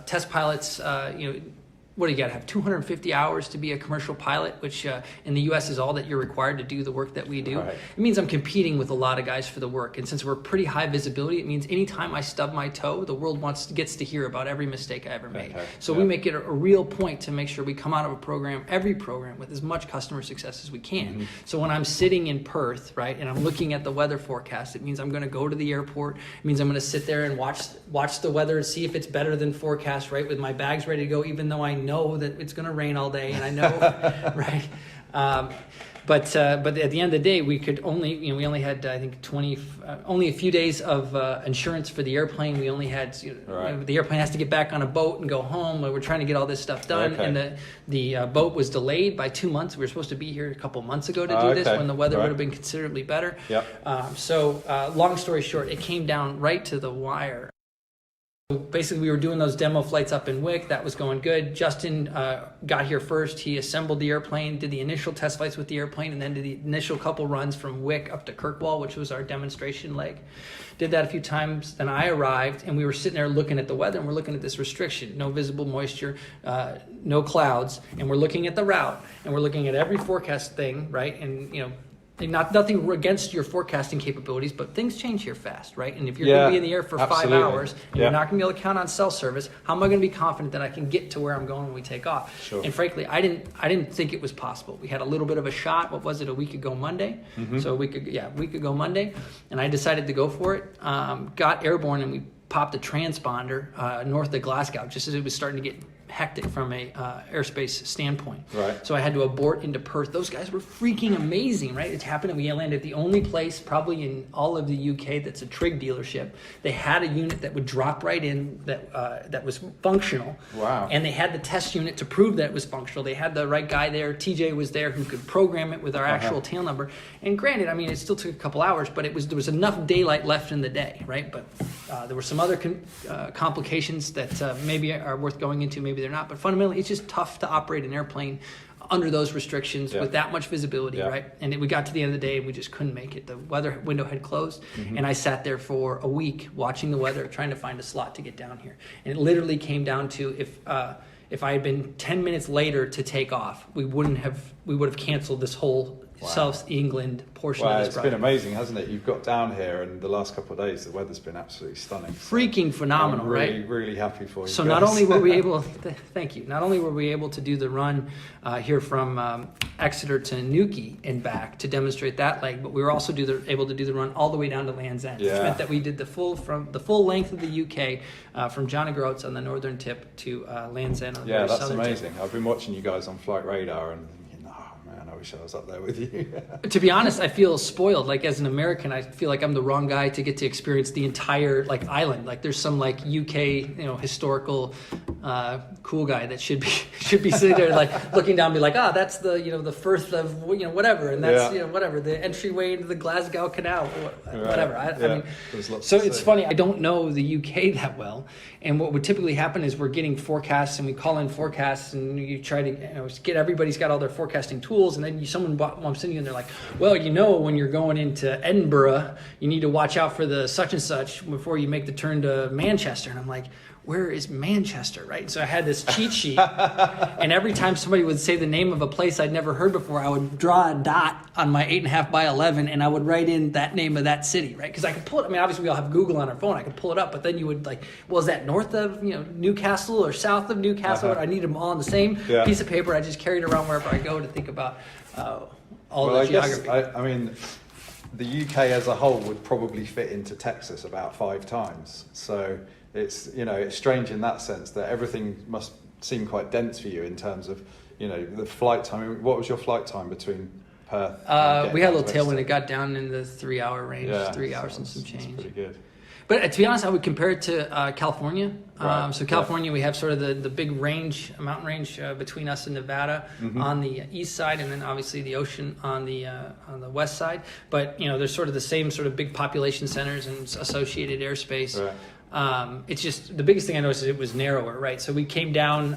S5: test pilots, what do you got to have 250 hours to be a commercial pilot, which in the US is all that you're required to do the work that we do.
S4: Right.
S5: It means I'm competing with a lot of guys for the work. And since we're pretty high visibility, it means anytime I stub my toe, the world gets to hear about every mistake I ever made.
S4: Okay.
S5: So we make it a real point to make sure we come out of every program with as much customer success as we can.
S4: Mm-hmm.
S5: So when I'm sitting in Perth, right, and I'm looking at the weather forecast, it means I'm going to go to the airport. It means I'm going to sit there and watch the weather and see if it's better than forecast, right, with my bags ready to go, even though I know that it's going to rain all day, and I know, right? But at the end of the day, we only had I think only a few days of insurance for the airplane. We only had the airplane has to get back on a boat and go home. We're trying to get all this stuff done,
S4: Okay.
S5: and the boat was delayed by 2 months. We were supposed to be here a couple months ago to do this when the weather would have been considerably better.
S4: Yep.
S5: So long story short, it came down right to the wire. Basically, we were doing those demo flights up in Wick. That was going good. Justin got here first. He assembled the airplane, did the initial test flights with the airplane, and then did the initial couple runs from Wick up to Kirkwall, which was our demonstration leg. Did that a few times. Then I arrived, and we were sitting there looking at the weather, and we're looking at this restriction, no visible moisture, no clouds, and we're looking at the route, and we're looking at every forecast thing, right? And, nothing against your forecasting capabilities, but things change here fast, right? And if you're going to be in the air for
S4: absolutely.
S5: 5 hours and you're not going to be able to count on cell service, how am I going to be confident that I can get to where I'm going when we take off?
S4: Sure.
S5: And frankly, I didn't think it was possible. We had a little bit of a shot. What was it? A week ago Monday.
S4: Mm-hmm.
S5: So a week ago Monday, and I decided to go for it. Got airborne, and we popped a transponder north of Glasgow just as it was starting to get hectic from a airspace standpoint.
S4: Right.
S5: So I had to abort into Perth. Those guys were freaking amazing, right? It's happened, and we landed at the only place probably in all of the UK that's a Trig dealership. They had a unit that would drop right in that was functional.
S4: Wow.
S5: And they had the test unit to prove that it was functional. They had the right guy there. TJ was there who could program it with our actual tail number. And granted, I mean, it still took a couple hours, but there was enough daylight left in the day, right? But there were some other complications that maybe are worth going into, maybe they're not, but fundamentally it's just tough to operate an airplane under those restrictions with that much visibility, right? And we got to the end of the day and we just couldn't make it. The weather window had closed, and I sat there for a week watching the weather, trying to find a slot to get down here. And it literally came down to if I had been 10 minutes later to take off, we would have canceled this whole South England portion of this
S4: It's
S5: project.
S4: been amazing, hasn't it? You've got down here, and the last couple of days, the weather's been absolutely stunning.
S5: Freaking phenomenal,
S4: I'm really,
S5: right?
S4: really happy for you.
S5: So
S4: guys.
S5: not only were we able, thank you. Not only were we able to do the run here from Exeter to Newquay and back to demonstrate that leg, but we were also able to do the run all the way down to Land's End, which meant that we did the full length of the UK from John O'Groats on the northern tip to Land's End on the very
S4: that's
S5: southern
S4: amazing.
S5: tip.
S4: I've been watching you guys on Flight Radar and thinking, oh man, I wish I was up there with you.
S5: To be honest, I feel spoiled. Like as an American, I feel like I'm the wrong guy to get to experience the entire like island. Like there's some like UK, historical cool guy that should be sitting there like looking down, and be like, that's the the Firth of whatever, and that's whatever the entryway into the Glasgow Canal, whatever. I mean, so it's funny. I don't know the UK that well, and what would typically happen is we're getting forecasts, and we call in forecasts, and you try to get everybody's got all their forecasting tools, and then someone bumps into you, and they're like, well, when you're going into Edinburgh, you need to watch out for the such and such before you make the turn to Manchester, and I'm like, where is Manchester, right? So I had this cheat sheet, and every time somebody would say the name of a place I'd never heard before, I would draw a dot on my 8.5 by 11, and I would write in that name of that city, right? Because I could pull it. I mean, obviously we all have Google on our phone. I could pull it up, but then you would like, well, is that north of Newcastle or south of Newcastle? I need them all on the same piece of paper. I just carry it around wherever I go to think about all the geography.
S4: I mean, the UK as a whole would probably fit into Texas about 5 times. So it's it's strange in that sense that everything must seem quite dense for you in terms of the flight time. What was your flight time between Perth?
S5: We had a little tailwind. It got down in the 3-hour range, 3 hours and some change.
S4: That's pretty good.
S5: But to be honest, I would compare it to California.
S4: Right.
S5: So California, we have sort of the big mountain range between us and Nevada on the east side, and then obviously the ocean on the west side. But there's sort of the same sort of big population centers and associated airspace. Right. It's just the biggest thing I noticed is it was narrower, right? So we came down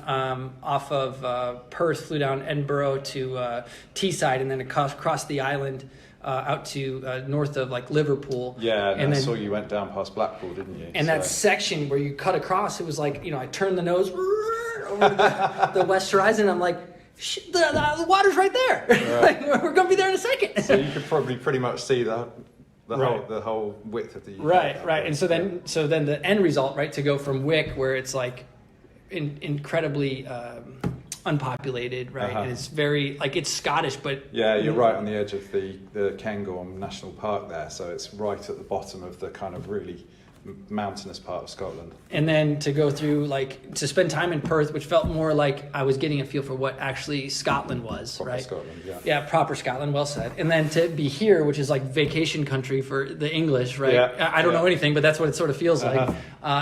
S5: off of Perth, flew down Edinburgh to Teesside, and then across the island out to north of like Liverpool.
S4: Yeah, and I saw you went down past Blackpool, didn't you?
S5: And that section where you cut across, it was like I turned the nose over to the west horizon. I'm like, the water's right there. Right. Like, we're going to be there in a second.
S4: So you could probably pretty much see the whole width of the UK.
S5: Right. And so then the end result, right, to go from Wick, where it's like incredibly unpopulated, right, and it's very it's Scottish, but
S4: you're right on the edge of the Cairngorm National Park there, so it's right at the bottom of the kind of really mountainous part of Scotland.
S5: And then to go through to spend time in Perth, which felt more like I was getting a feel for what actually Scotland was,
S4: proper
S5: right?
S4: Scotland,
S5: proper Scotland, well said. And then to be here, which is like vacation country for the English, right? I don't know anything, but that's what it sort of feels like.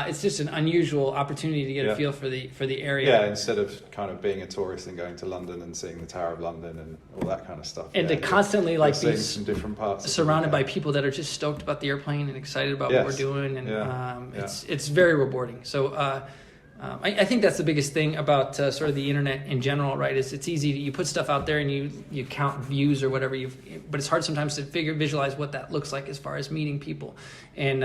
S5: It's just an unusual opportunity to get a feel for the area.
S4: Yeah, instead of kind of being a tourist and going to London and seeing the Tower of London and all that kind of stuff.
S5: And to constantly be
S4: some different parts
S5: surrounded by people that are just stoked about the airplane and excited about what we're doing, and it's very rewarding. So I think that's the biggest thing about sort of the internet in general, right? Is it's easy you put stuff out there and you count views or whatever, but it's hard sometimes to visualize what that looks like as far as meeting people, and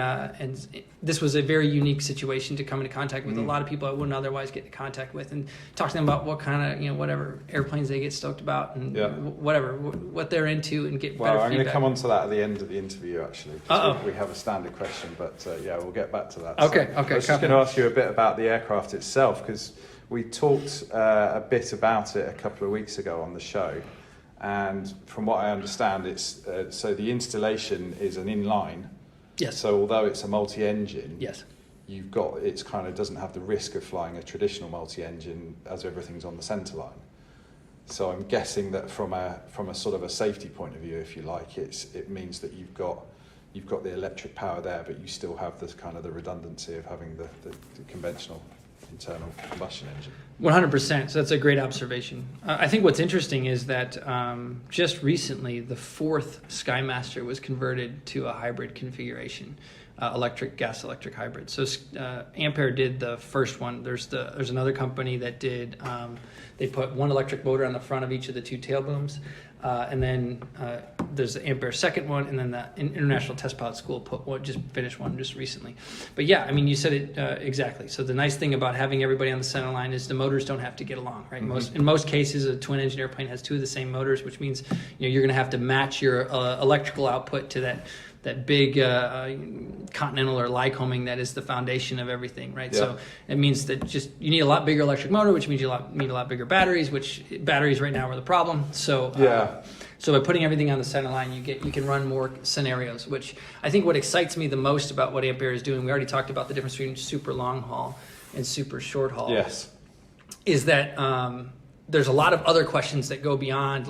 S5: this was a very unique situation to come into contact with a lot of people I wouldn't otherwise get in contact with, and talk to them about what kind of whatever airplanes they get stoked about, and what they're into, and get better feedback.
S4: I'm going to come on to that at the end of the interview, actually. We have a standard question, but we'll get back to that.
S5: Okay.
S4: I was just going to ask you a bit about the aircraft itself, because we talked a bit about it a couple of weeks ago on the show, and from what I understand, it's so the installation is an inline.
S5: Yes.
S4: So although it's a multi-engine,
S5: yes,
S4: you've got it's kind of doesn't have the risk of flying a traditional multi-engine as everything's on the centre line. So I'm guessing that from a sort of a safety point of view, if you like, it means that you've got the electric power there, but you still have this kind of the redundancy of having the conventional internal combustion engine.
S5: 100%. So that's a great observation. I think what's interesting is that just recently the 4th Skymaster was converted to a hybrid configuration, gas electric hybrid. So Ampere did the first one. There's another company that did. They put one electric motor on the front of each of the 2 tail booms. And then there's the Ampere second one, and then the International Test Pilot School finished one just recently. But you said it exactly. So the nice thing about having everybody on the center line is the motors don't have to get along, right? In most cases, a twin engine airplane has 2 of the same motors, which means you're going to have to match your electrical output to that big Continental or Lycoming that is the foundation of everything, right? Yeah. So it means that you need a lot bigger electric motor, which means you need a lot bigger batteries, which batteries right now are the problem. So so by putting everything on the center line, you can run more scenarios, which I think what excites me the most about what Ampere is doing, we already talked about the difference between super long haul and super short haul.
S4: Yes.
S5: Is that there's a lot of other questions that go beyond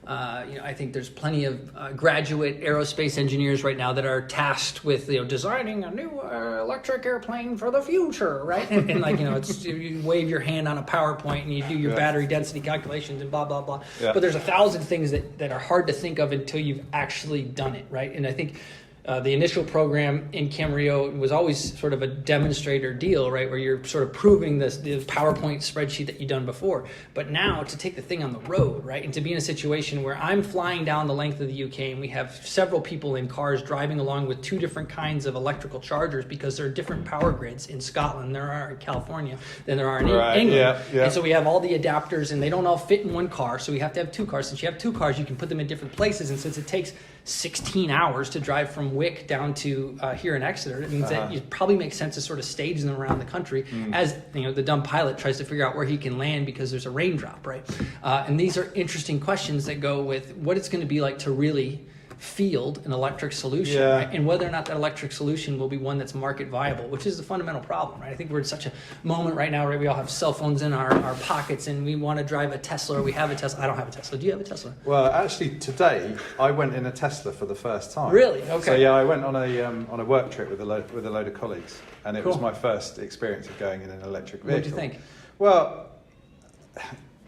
S5: I think there's plenty of graduate aerospace engineers right now that are tasked with designing a new electric airplane for the future, right? And it's you wave your hand on a PowerPoint and you do your battery density calculations and blah blah blah.
S4: Yeah.
S5: But there's 1,000 things that are hard to think of until you've actually done it, right? And I think the initial program in Camarillo was always sort of a demonstrator deal, right, where you're sort of proving the PowerPoint spreadsheet that you've done before. But now to take the thing on the road, right, and to be in a situation where I'm flying down the length of the UK and we have several people in cars driving along with 2 different kinds of electrical chargers because there are different power grids in Scotland, there are in California, than there are in England.
S4: Yeah.
S5: And so we have all the adapters and they don't all fit in one car, so we have to have 2 cars. Since you have 2 cars, you can put them in different places, and since it takes 16 hours to drive from Wick down to here in Exeter, it means that it probably makes sense to sort of stage them around the country as the dumb pilot tries to figure out where he can land because there's a raindrop, right? And these are interesting questions that go with what it's going to be like to really field an electric solution, right? And whether or not that electric solution will be one that's market viable, which is the fundamental problem, right? I think we're in such a moment right now where we all have cell phones in our pockets and we want to drive a Tesla, or we have a Tesla. I don't have a Tesla. Do you have a Tesla?
S4: Well, actually, today I went in a Tesla for the first time.
S5: Really? Okay.
S4: So yeah, I went on a work trip with a load of colleagues, and it was my first experience of going in an electric vehicle.
S5: What did you think?
S4: Well,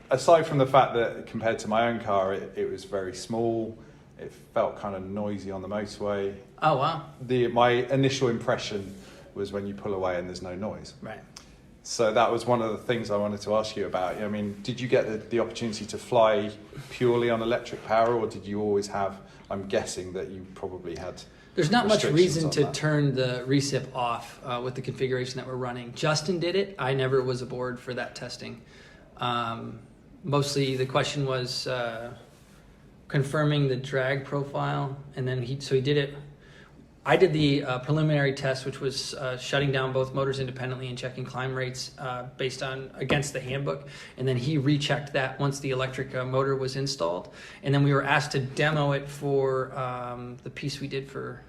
S4: aside from the fact that compared to my own car, it was very small. It felt kind of noisy on the motorway.
S5: Oh, wow.
S4: My initial impression was when you pull away and there's no noise.
S5: Right.
S4: So that was one of the things I wanted to ask you about. I mean, did you get the opportunity to fly purely on electric power, or did you always have, I'm guessing that you probably had...
S5: There's not much reason to
S4: that.
S5: turn the recip off with the configuration that we're running. Justin did it. I never was aboard for that testing. Mostly the question was... confirming the drag profile, and then he did it. I did the preliminary test, which was shutting down both motors independently and checking climb rates based on against the handbook, and then he rechecked that once the electric motor was installed, and then we were asked to demo it for the piece we did for.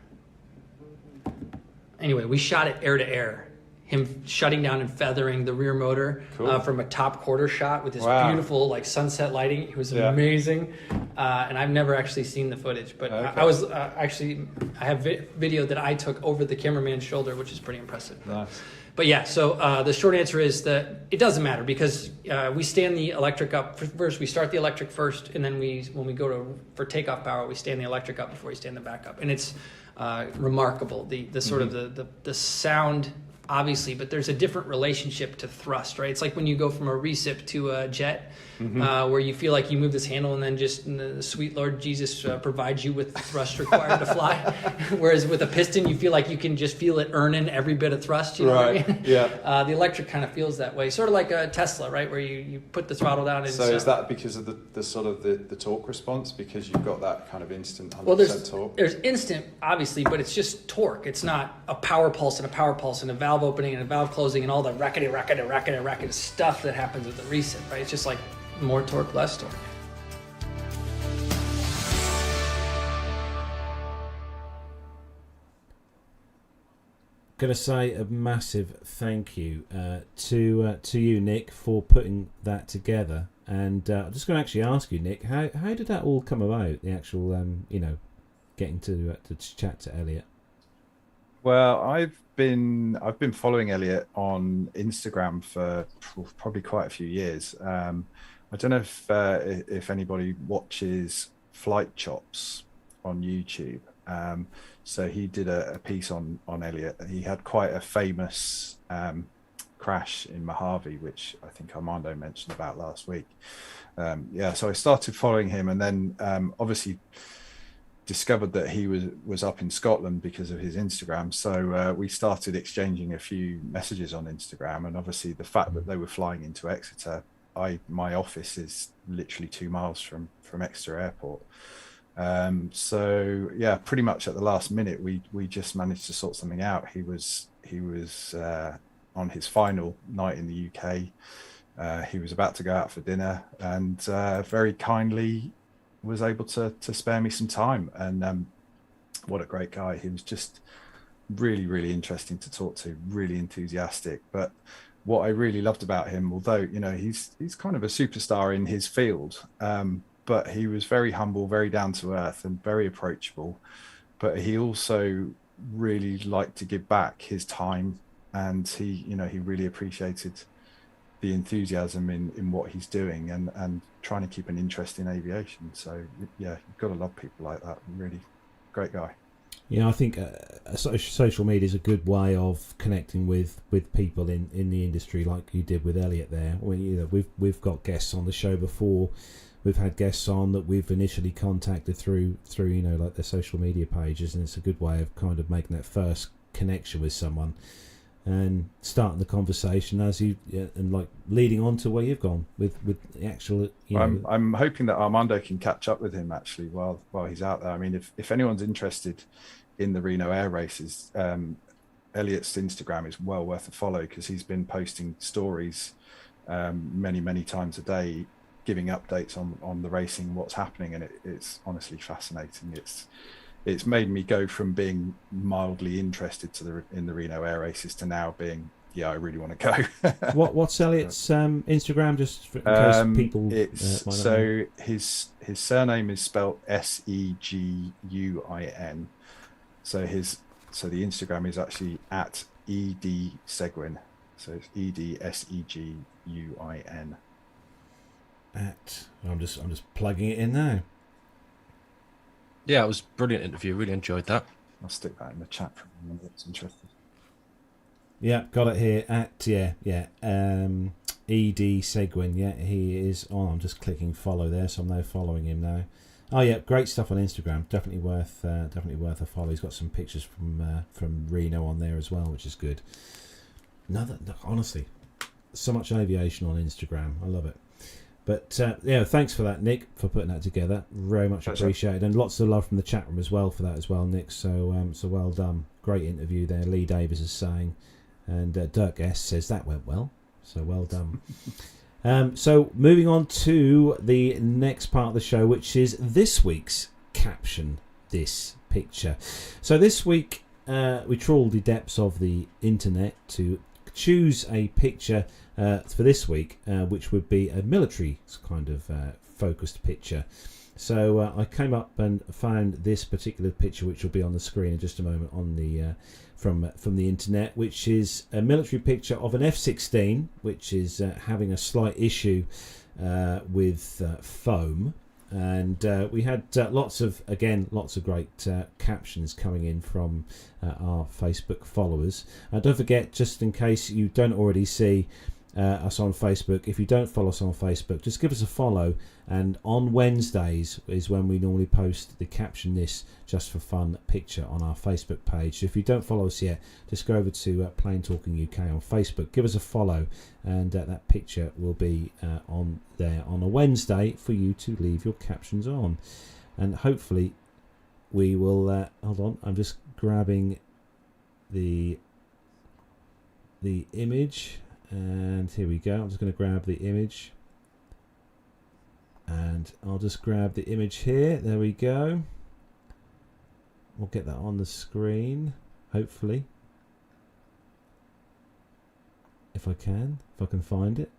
S5: Anyway, we shot it air to air. Him shutting down and feathering the rear motor from a top quarter shot with this beautiful sunset lighting. It was amazing, and I've never actually seen the footage, but I was I have video that I took over the cameraman's shoulder, which is pretty impressive.
S4: Nice.
S5: But yeah, so the short answer is that it doesn't matter because we stand the electric up first. We start the electric first, and then when we go for takeoff power, we stand the electric up before we stand the back up, and it's remarkable the sort of the sound. Obviously, but there's a different relationship to thrust, right? It's like when you go from a recip to a jet, where you feel like you move this handle and then just the sweet Lord Jesus provides you with the thrust required to fly. Whereas with a piston, you feel like you can just feel it earning every bit of thrust. You know what I mean?
S4: Yeah.
S5: The electric kind of feels that way, sort of like a Tesla, right? Where you put the throttle down. And
S4: so is that because of the sort of the torque response? Because you've got that kind of instant 100% torque?
S5: There's instant, obviously, but it's just torque. It's not a power pulse and a valve opening and a valve closing and all the racket stuff that happens with the recip, right? It's just like more torque, less torque.
S1: Going to say a massive thank you to you, Nick, for putting that together. And I'm just going to actually ask you, Nick, how did that all come about? The actual, getting to chat to Elliot.
S4: Well, I've been following Elliot on Instagram for probably quite a few years. I don't know if anybody watches Flight Chops on YouTube. So he did a piece on Elliot. He had quite a famous crash in Mojave, which I think Armando mentioned about last week. So I started following him, and then obviously discovered that he was up in Scotland because of his Instagram. So we started exchanging a few messages on Instagram, and obviously the fact that they were flying into Exeter, my office is literally 2 miles from Exeter Airport. So yeah, pretty much at the last minute, we just managed to sort something out. He was on his final night in the UK. He was about to go out for dinner, and very kindly was able to spare me some time. And what a great guy. He was just really, really interesting to talk to, really enthusiastic. But what I really loved about him, although he's kind of a superstar in his field, but he was very humble, very down to earth, and very approachable. But he also really liked to give back his time, and he really appreciated the enthusiasm in what he's doing, and trying to keep an interest in aviation. So yeah, you've got to love people like that. Really great guy.
S1: Yeah, I think social media is a good way of connecting with people in the industry, like you did with Elliot there. We've got guests on the show before. We've had guests on that we've initially contacted through like their social media pages, and it's a good way of kind of making that first connection with someone and starting the conversation and like leading on to where you've gone with the actual.
S4: I'm hoping that Armando can catch up with him actually while he's out there. I mean, if anyone's interested in the Reno Air Races, Elliot's Instagram is well worth a follow, because he's been posting stories many times a day, giving updates on the racing, what's happening, and it's honestly fascinating. It's made me go from being mildly interested in the Reno Air Races to now being, I really want to go.
S1: What's Elliot's Instagram, just in case people might not know?
S4: His surname is spelled Seguin. So the Instagram is actually at @ED_Seguin. So it's EDSEGUIN.
S1: I'm just plugging it in now.
S3: Yeah, it was a brilliant interview. Really enjoyed that.
S4: I'll stick that in the chat for anyone that's interested.
S1: Yeah, got it here ED Seguin. Yeah, he is on. I'm just clicking follow there, so I'm now following him now. Oh yeah, great stuff on Instagram. Definitely worth a follow. He's got some pictures from Reno on there as well, which is good. Honestly, so much aviation on Instagram. I love it. But thanks for that, Nick, for putting that together. Very much appreciated, and lots of love from the chat room as well for that as well, Nick. So well done. Great interview there. Lee Davis is saying, and Dirk S says that went well. So well done. So moving on to the next part of the show, which is this week's Caption This Picture. So this week we trawled the depths of the internet to choose a picture for this week, which would be a military kind of focused picture. So I came up and found this particular picture, which will be on the screen in just a moment on the from the internet, which is a military picture of an F-16, which is having a slight issue with foam. And we had lots of great captions coming in from our Facebook followers. Don't forget, just in case you don't already see us on Facebook, if you don't follow us on Facebook, just give us a follow. And on Wednesdays is when we normally post the Caption This Just for Fun picture on our Facebook page. So if you don't follow us yet, just go over to Plain Talking UK on Facebook, give us a follow, and that picture will be on there on a Wednesday for you to leave your captions on. And hopefully we will hold on, I'm just grabbing the image, and here we go. I'm just going to grab the image, and I'll just grab the image here. There we go. We'll get that on the screen, hopefully, if I can find it.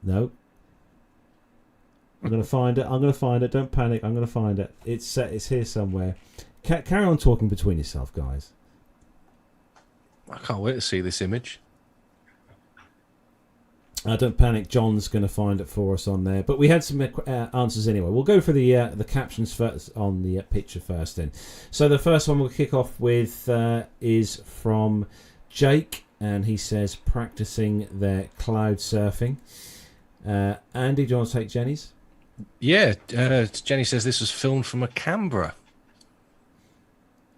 S1: No, I'm going to find it. Don't panic. I'm going to find it. It's here somewhere. Carry on talking between yourself, guys.
S3: I can't wait to see this image.
S1: Don't panic. John's going to find it for us on there. But we had some answers anyway. We'll go for the captions first on the picture first then. So the first one we'll kick off with is from Jake, and he says practicing their cloud surfing. Andy, do you want to take Jenny's?
S3: Yeah, Jenny says this was filmed from a Canberra.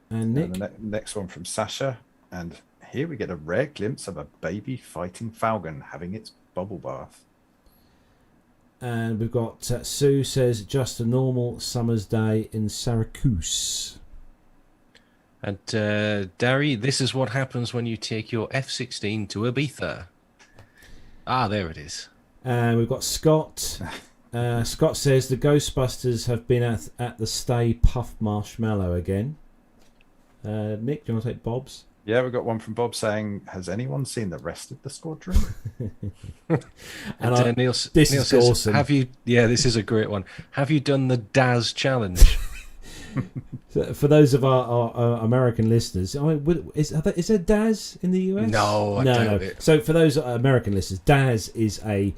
S1: And Nick?
S4: And the next one from Sasha, and here we get a rare glimpse of a baby fighting falcon having its bubble bath.
S1: And we've got Sue says just a normal summer's day in Syracuse.
S3: And Darry, this is what happens when you take your F-16 to Ibiza. Ah, there it is.
S1: And we've got Scott. Scott says the Ghostbusters have been at the Stay Puff Marshmallow again. Nick, do you want to take Bob's?
S4: Yeah, we've got one from Bob saying, "Has anyone seen the rest of the squadron?"
S3: And Neil
S1: this is
S3: says,
S1: awesome.
S3: "Have you?" Yeah, this is a great one. Have you done the Daz challenge?
S1: So for those of our American listeners, I mean, is there Daz in the US?
S3: No, I doubt it.
S1: So for those American listeners, Daz is a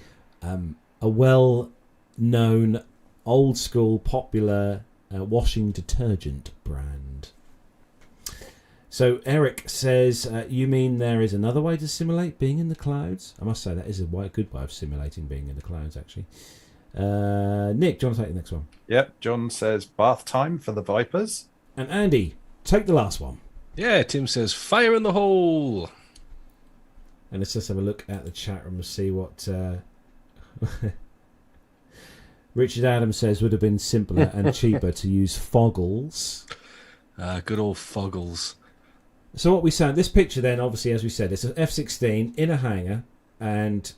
S1: well-known, old-school, popular washing detergent brand. So Eric says, you mean there is another way to simulate being in the clouds? I must say that is a good way of simulating being in the clouds, actually. Nick, do you want to take the next one?
S4: Yep. John says, "Bath time for the Vipers."
S1: And Andy, take the last one.
S3: Yeah, Tim says, "Fire in the hole."
S1: And let's just have a look at the chat room and see what Richard Adams says would have been simpler and cheaper to use foggles.
S3: Good old foggles.
S1: So what we saw, this picture then, obviously, as we said, it's an F-16 in a hangar, and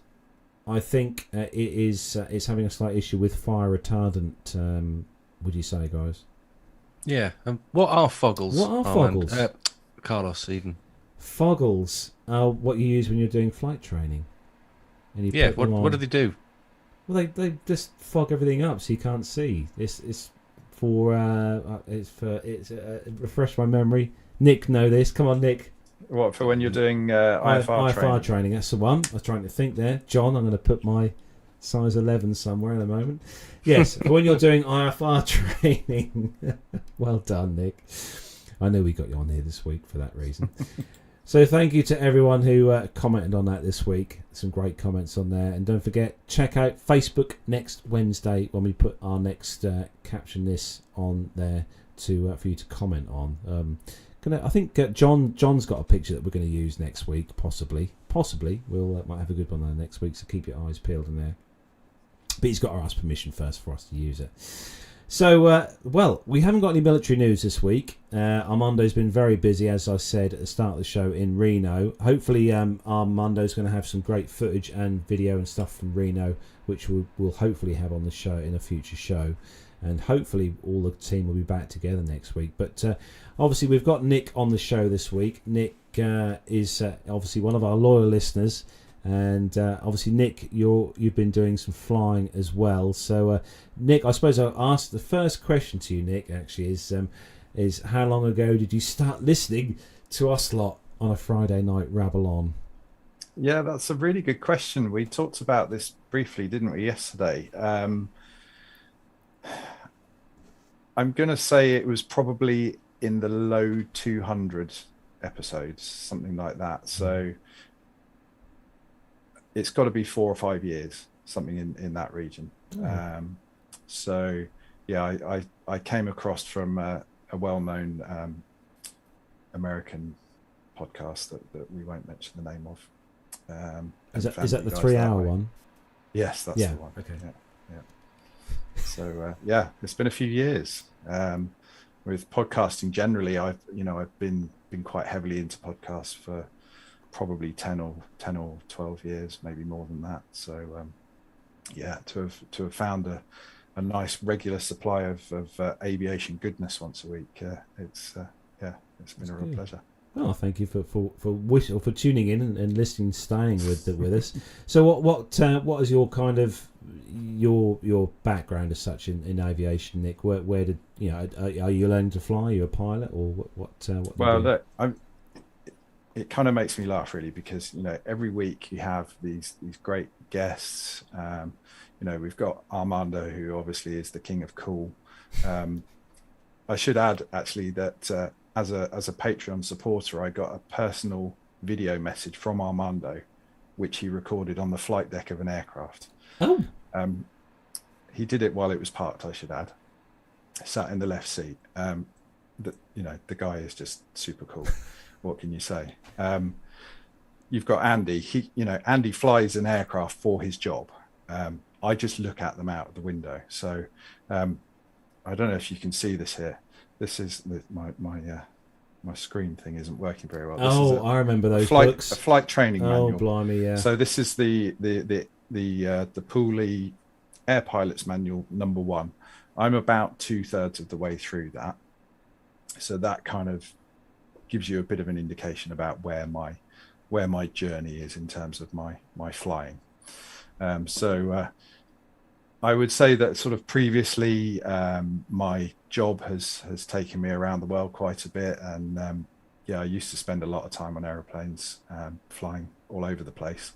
S1: I think it's having a slight issue with fire retardant, would you say, guys?
S3: Yeah. What are foggles?
S1: What are
S3: Armand?
S1: foggles?
S3: Carlos Eden.
S1: Foggles are what you use when you're doing flight training. And you
S3: Yeah.
S1: put them on.
S3: What do they do?
S1: Well, they just fog everything up so you can't see. It's refresh my memory. Nick, know this. Come on, Nick.
S4: What, for when you're doing IFR
S1: training? That's the one. I was trying to think there. John, I'm going to put my size 11 somewhere in a moment. Yes, when you're doing IFR training. Well done, Nick. I knew we got you on here this week for that reason. So thank you to everyone who commented on that this week. Some great comments on there. And don't forget, check out Facebook next Wednesday when we put our next Caption This on there for you to comment on. I think John's got a picture that we're going to use next week, possibly. We'll might have a good one there next week, so keep your eyes peeled in there. But he's got to ask permission first for us to use it. So, we haven't got any military news this week. Armando's been very busy, as I said at the start of the show, in Reno. Hopefully, Armando's going to have some great footage and video and stuff from Reno, which we'll hopefully have on the show in a future show. And hopefully all the team will be back together next week. But obviously we've got Nick on the show this week. Nick is obviously one of our loyal listeners. And obviously, Nick, you've been doing some flying as well. So, Nick, I suppose I'll ask the first question to you, Nick, actually, is how long ago did you start listening to us lot on a Friday night rabble on?
S4: Yeah, that's a really good question. We talked about this briefly, didn't we, yesterday? I'm going to say it was probably in the low 200 episodes, something like that. So it's got to be 4 or 5 years, something in that region. So, yeah, I came across from a well-known American podcast that we won't mention the name of.
S1: Is that the 3-hour one?
S4: Yes, that's the one.
S1: Okay.
S4: Yeah. So it's been a few years. With podcasting generally, I've been quite heavily into podcasts for probably 10 or 12 years, maybe more than that. So to have found a nice regular supply of aviation goodness once a week, it's been a real pleasure.
S1: Oh, thank you for tuning in and listening, staying with us. So, what is your kind of your background as such in aviation, Nick? Where did are you learning to fly? Are you a pilot, or what?
S4: Well, look, it kind of makes me laugh really, because every week you have these great guests. We've got Armando, who obviously is the king of cool. I should add actually that. As a Patreon supporter, I got a personal video message from Armando, which he recorded on the flight deck of an aircraft.
S1: Oh.
S4: He did it while it was parked, I should add. Sat in the left seat. The guy is just super cool. What can you say? You've got Andy. Andy flies an aircraft for his job. I just look at them out of the window. So I don't know if you can see this here. This is my screen thing isn't working very well.
S1: I remember those
S4: books.
S1: A
S4: flight training manual.
S1: Oh, blimey, yeah.
S4: So this is the Pooley Air Pilot's Manual number 1. I'm about 2/3 of the way through that. So that kind of gives you a bit of an indication about where my journey is in terms of my flying. So I would say that sort of previously my job has taken me around the world quite a bit, and I used to spend a lot of time on aeroplanes, flying all over the place,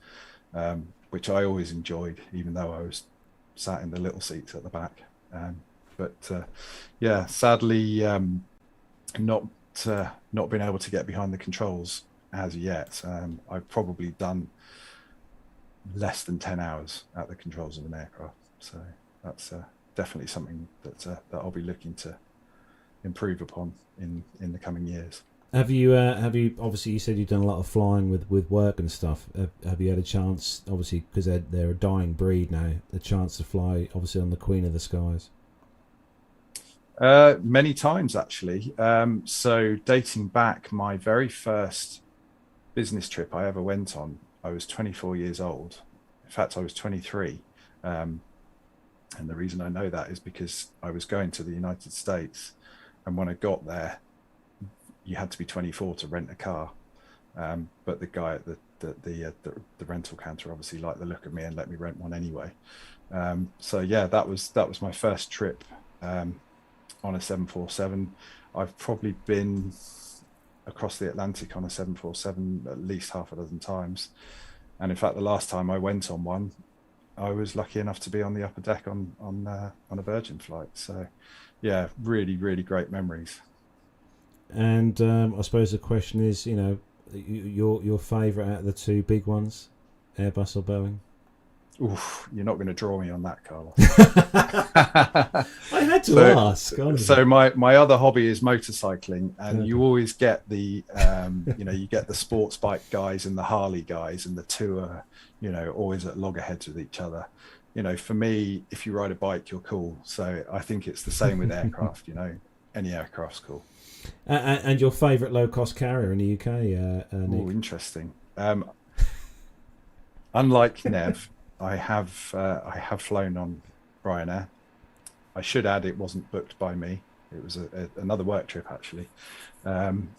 S4: which I always enjoyed, even though I was sat in the little seats at the back. But sadly, not been able to get behind the controls as yet. I've probably done less than 10 hours at the controls of an aircraft, so that's definitely something that I'll be looking to improve upon in the coming years.
S1: Have you obviously, you said you've done a lot of flying with work and stuff. Have you had a chance, obviously, because they're a dying breed now, a chance to fly obviously on the Queen of the Skies?
S4: Many times, actually. So dating back, my very first business trip I ever went on, I was 24 years old. In fact, I was 23. And the reason I know that is because I was going to the United States, and when I got there, you had to be 24 to rent a car. But the guy at the rental counter obviously liked the look of me and let me rent one anyway. So yeah, that was my first trip on a 747. I've probably been across the Atlantic on a 747 at least half a dozen times. And in fact, the last time I went on one, I was lucky enough to be on the upper deck on a Virgin flight. So yeah, really, really great memories.
S1: And I suppose the question is, your favourite out of the two big ones, Airbus or Boeing?
S4: Oof, you're not going to draw me on that, Carlos.
S1: I had to ask. Honestly.
S4: So my other hobby is motorcycling, and you always get the you get the sports bike guys and the Harley guys, and the two are always at loggerheads with each other. For me, if you ride a bike, you're cool. So I think it's the same with aircraft. Any aircraft's cool.
S1: And your favourite low-cost carrier in the UK? Nick?
S4: Oh, interesting. Unlike Nev, I have flown on Ryanair. I should add, it wasn't booked by me. It was another work trip, actually. I've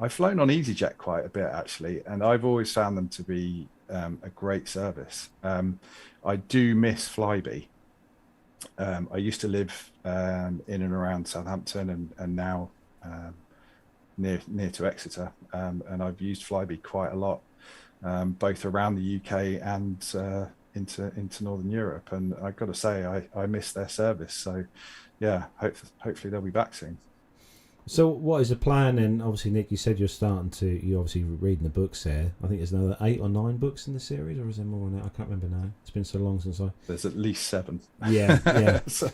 S4: flown on EasyJet quite a bit, actually, and I've always found them to be a great service. I do miss Flybe. I used to live in and around Southampton, and now near to Exeter, and I've used Flybe quite a lot, both around the UK and into Northern Europe. And I've got to say, I miss their service. So yeah, hopefully they'll be back soon.
S1: So what is the plan? And obviously, Nick, you said you're obviously reading the books there. I think there's another 8 or 9 books in the series, or is there more on it? I can't remember now. It's been so long since
S4: There's at least 7.
S1: Yeah.
S4: So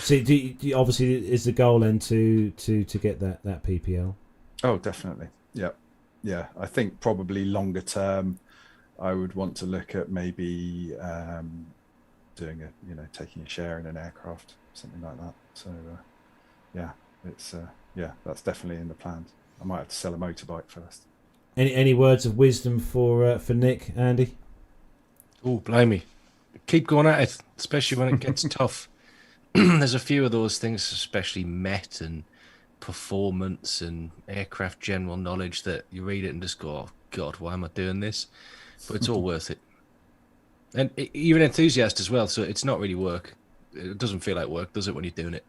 S1: do you, obviously, is the goal then to get that PPL?
S4: Oh, definitely. Yeah. I think probably longer term, I would want to look at maybe doing taking a share in an aircraft, something like that. So that's definitely in the plans. I might have to sell a motorbike first.
S1: Any words of wisdom for Nick, Andy?
S3: Oh, blimey. Keep going at it, especially when it gets tough. There's a few of those things, especially MET and performance and aircraft general knowledge, that you read it and just go, oh, God, why am I doing this? But it's all worth it. And you're an enthusiast as well, so it's not really work. It doesn't feel like work, does it, when you're doing it?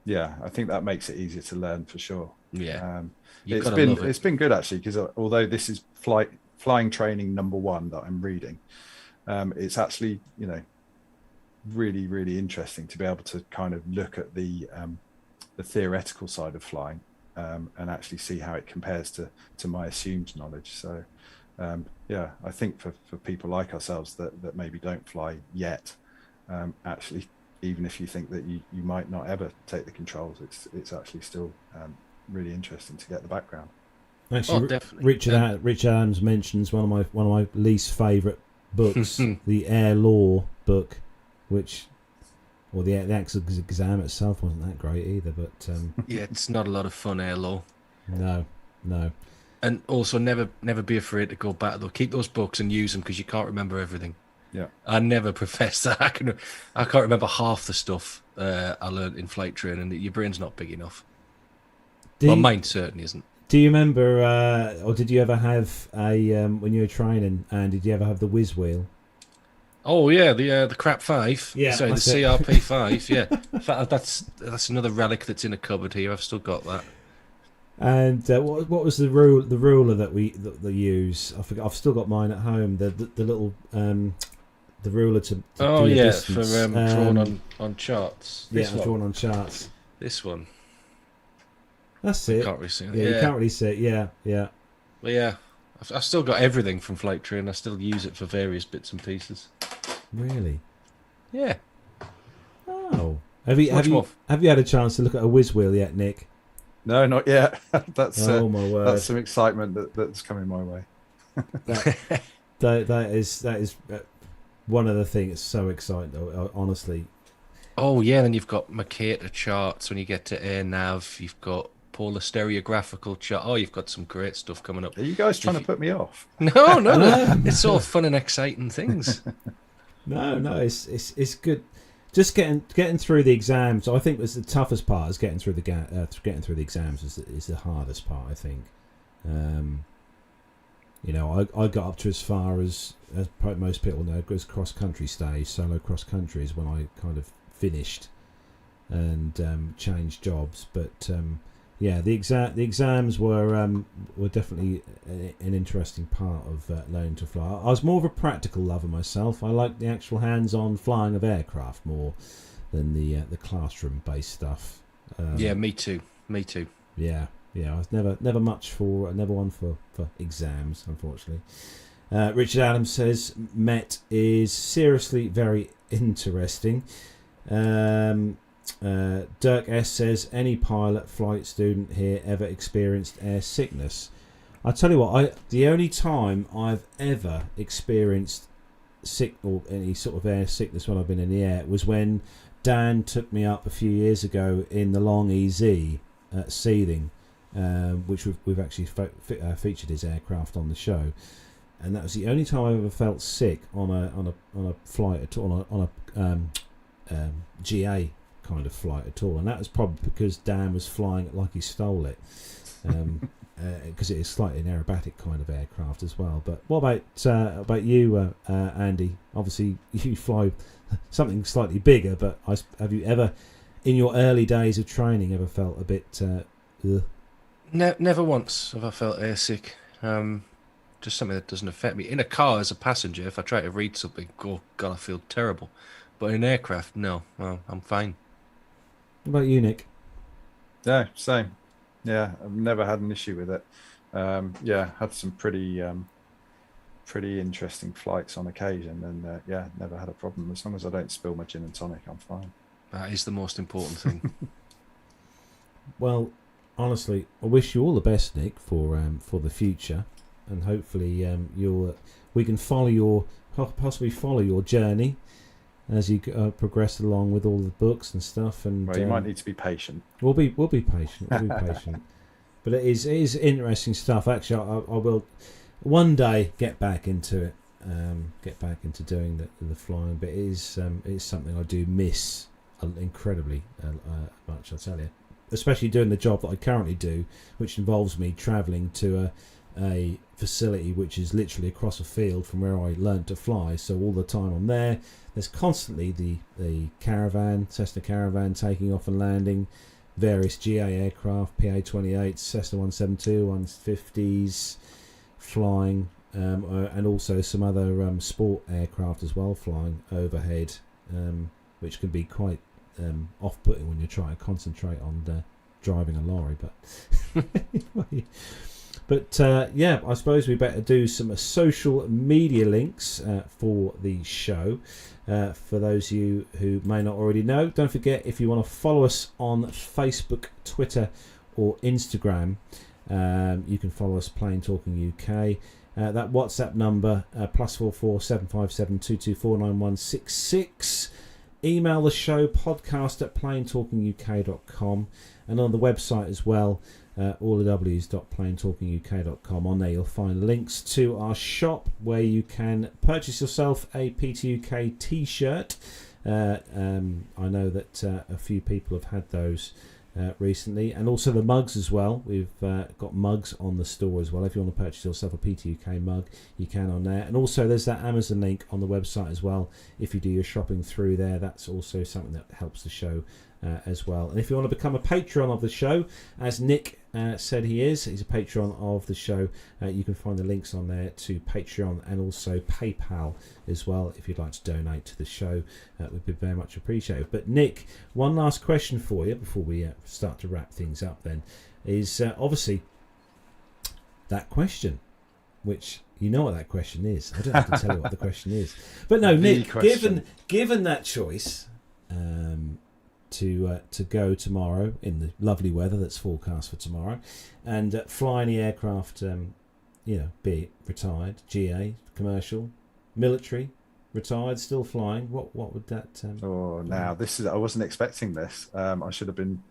S4: Yeah, I think that makes it easier to learn for sure.
S3: Yeah,
S4: it's been good actually, because although this is flying training number 1 that I'm reading, it's actually really, really interesting to be able to kind of look at the theoretical side of flying, and actually see how it compares to my assumed knowledge. So I think for people like ourselves that maybe don't fly yet, actually, even if you think that you might not ever take the controls, it's actually still really interesting to get the background.
S1: Actually,
S3: definitely.
S1: Richard Adams mentions one of my least favourite books, the Air Law book, the actual exam itself wasn't that great either. But
S3: yeah, it's not a lot of fun, Air Law.
S1: No.
S3: And also, never be afraid to go back though. Keep those books and use them, because you can't remember everything.
S4: Yeah,
S3: I never profess that. I can't remember half the stuff I learned in flight training. Your brain's not big enough. Well, mine certainly isn't.
S1: Do you remember, or did you ever have a when you were training? And did you ever have the whiz wheel?
S3: Oh yeah, the crap 5.
S1: Yeah,
S3: sorry, the
S1: that's it.
S3: CRP 5. Yeah, in fact, that's another relic that's in a cupboard here. I've still got that.
S1: And what was the ruler that they use? I forgot. I've still got mine at home. The little the ruler to
S3: Oh
S1: do your
S3: yeah,
S1: distance.
S3: for drawn on charts.
S1: Yeah, drawn on charts.
S3: This one.
S1: That's it.
S3: Can't really see it.
S1: Yeah, you can't really see it. Yeah.
S3: But yeah, I've still got everything from flight training. I still use it for various bits and pieces.
S1: Really?
S3: Yeah.
S1: Oh, have you had a chance to look at a whiz wheel yet, Nick?
S4: No, not yet. That's
S1: Oh my word!
S4: that's some excitement that's coming my way.
S1: That is one of the things that's so exciting. Honestly.
S3: Oh yeah, then you've got Mercator charts when you get to air nav. You've got polar stereographical chart. Oh, you've got some great stuff coming up.
S4: Are you guys trying to put me off?
S3: No. It's all fun and exciting things.
S1: No, it's good. Just getting through the exams. I think was the toughest part. Is getting through the exams is the hardest part. I think. I got up to as far as probably most people know, as cross country stage. Solo cross country is when I kind of finished and changed jobs. But the exams were definitely an interesting part of learning to fly. I was more of a practical lover myself. I liked the actual hands-on flying of aircraft more than the classroom-based stuff.
S3: Yeah, me too.
S1: Yeah, I was never one for exams, unfortunately. Richard Adams says Met is seriously very interesting. Dirk S says, any pilot flight student here ever experienced air sickness? I tell you what, the only time I've ever experienced any sort of air sickness when I've been in the air was when Dan took me up a few years ago in the Long EZ at Seething, which we've actually featured his aircraft on the show, and that was the only time I ever felt sick on a flight at all, on a GA kind of flight at all, and that was probably because Dan was flying it like he stole it, because it is slightly an aerobatic kind of aircraft as well. But what about you, Andy? Obviously you fly something slightly bigger, but have you ever, in your early days of training, ever felt a bit
S3: Never once have I felt airsick. Just something that doesn't affect me. In a car as a passenger, if I try to read something, oh god, I feel terrible. But in an aircraft, no, well, I'm fine.
S1: What about you, Nick?
S4: Yeah, same. Yeah, I've never had an issue with it. Had some pretty interesting flights on occasion, and never had a problem. As long as I don't spill my gin and tonic, I'm fine.
S3: That is the most important thing.
S1: Well, honestly, I wish you all the best, Nick, for the future, and hopefully we can possibly follow your journey as you progress along with all the books and stuff. And
S4: well, you might need to be patient.
S1: We'll be patient. We'll be patient. But it is interesting stuff. Actually, I will one day get back into it. Get back into doing the flying. But it is something I do miss incredibly much. I tell you, especially doing the job that I currently do, which involves me travelling to a facility which is literally across a field from where I learned to fly. So all the time I'm there, there's constantly the caravan, Cessna Caravan, taking off and landing, various GA aircraft, PA-28s, Cessna 172, 150s flying, and also some other sport aircraft as well flying overhead, which can be quite off-putting when you're trying to concentrate on driving a lorry. But I suppose we better do some social media links for the show. For those of you who may not already know, don't forget, if you want to follow us on Facebook, Twitter or Instagram, you can follow us Plain Talking UK. That WhatsApp number, +44 757 224 9166. Email the show, podcast@plaintalkinguk.com, and on the website as well, allthews.plaintalkinguk.com. On there you'll find links to our shop where you can purchase yourself a PTUK t-shirt. I know that a few people have had those recently, and also the mugs as well. We've got mugs on the store as well. If you want to purchase yourself a PTUK mug, you can on there. And also there's that Amazon link on the website as well. If you do your shopping through there, that's also something that helps the show as well. And if you want to become a Patreon of the show, as Nick said he's a Patreon of the show, you can find the links on there to Patreon and also PayPal as well if you'd like to donate to the show. Would be very much appreciated. But Nick, one last question for you before we start to wrap things up then is obviously that question, which you know what that question is. I don't have to tell you what the question is. But no, Nick, given that choice, to go tomorrow in the lovely weather that's forecast for tomorrow, and fly any aircraft, be it retired, GA, commercial, military, retired, still flying. What would that?
S4: Now this is. I wasn't expecting this. I should have been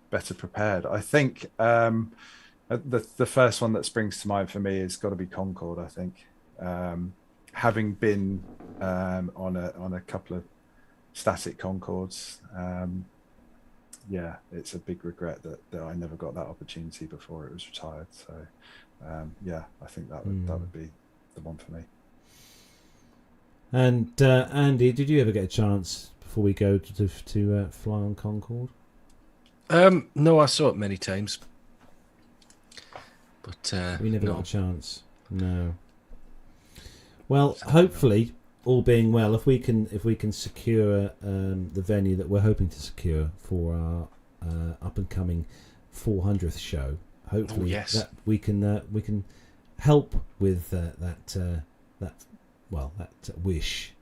S4: better prepared. I think the first one that springs to mind for me has got to be Concorde. I think, having been on a couple of static Concordes. It's a big regret that I never got that opportunity before it was retired. So, I think that would be the one for me.
S1: And Andy, did you ever get a chance before we go to fly on Concorde?
S3: No, I saw it many times, but
S1: we never got a chance. No. Well, hopefully, all being well, if we can secure the venue that we're hoping to secure for our up and coming 400th show, hopefully that we can help with that wish.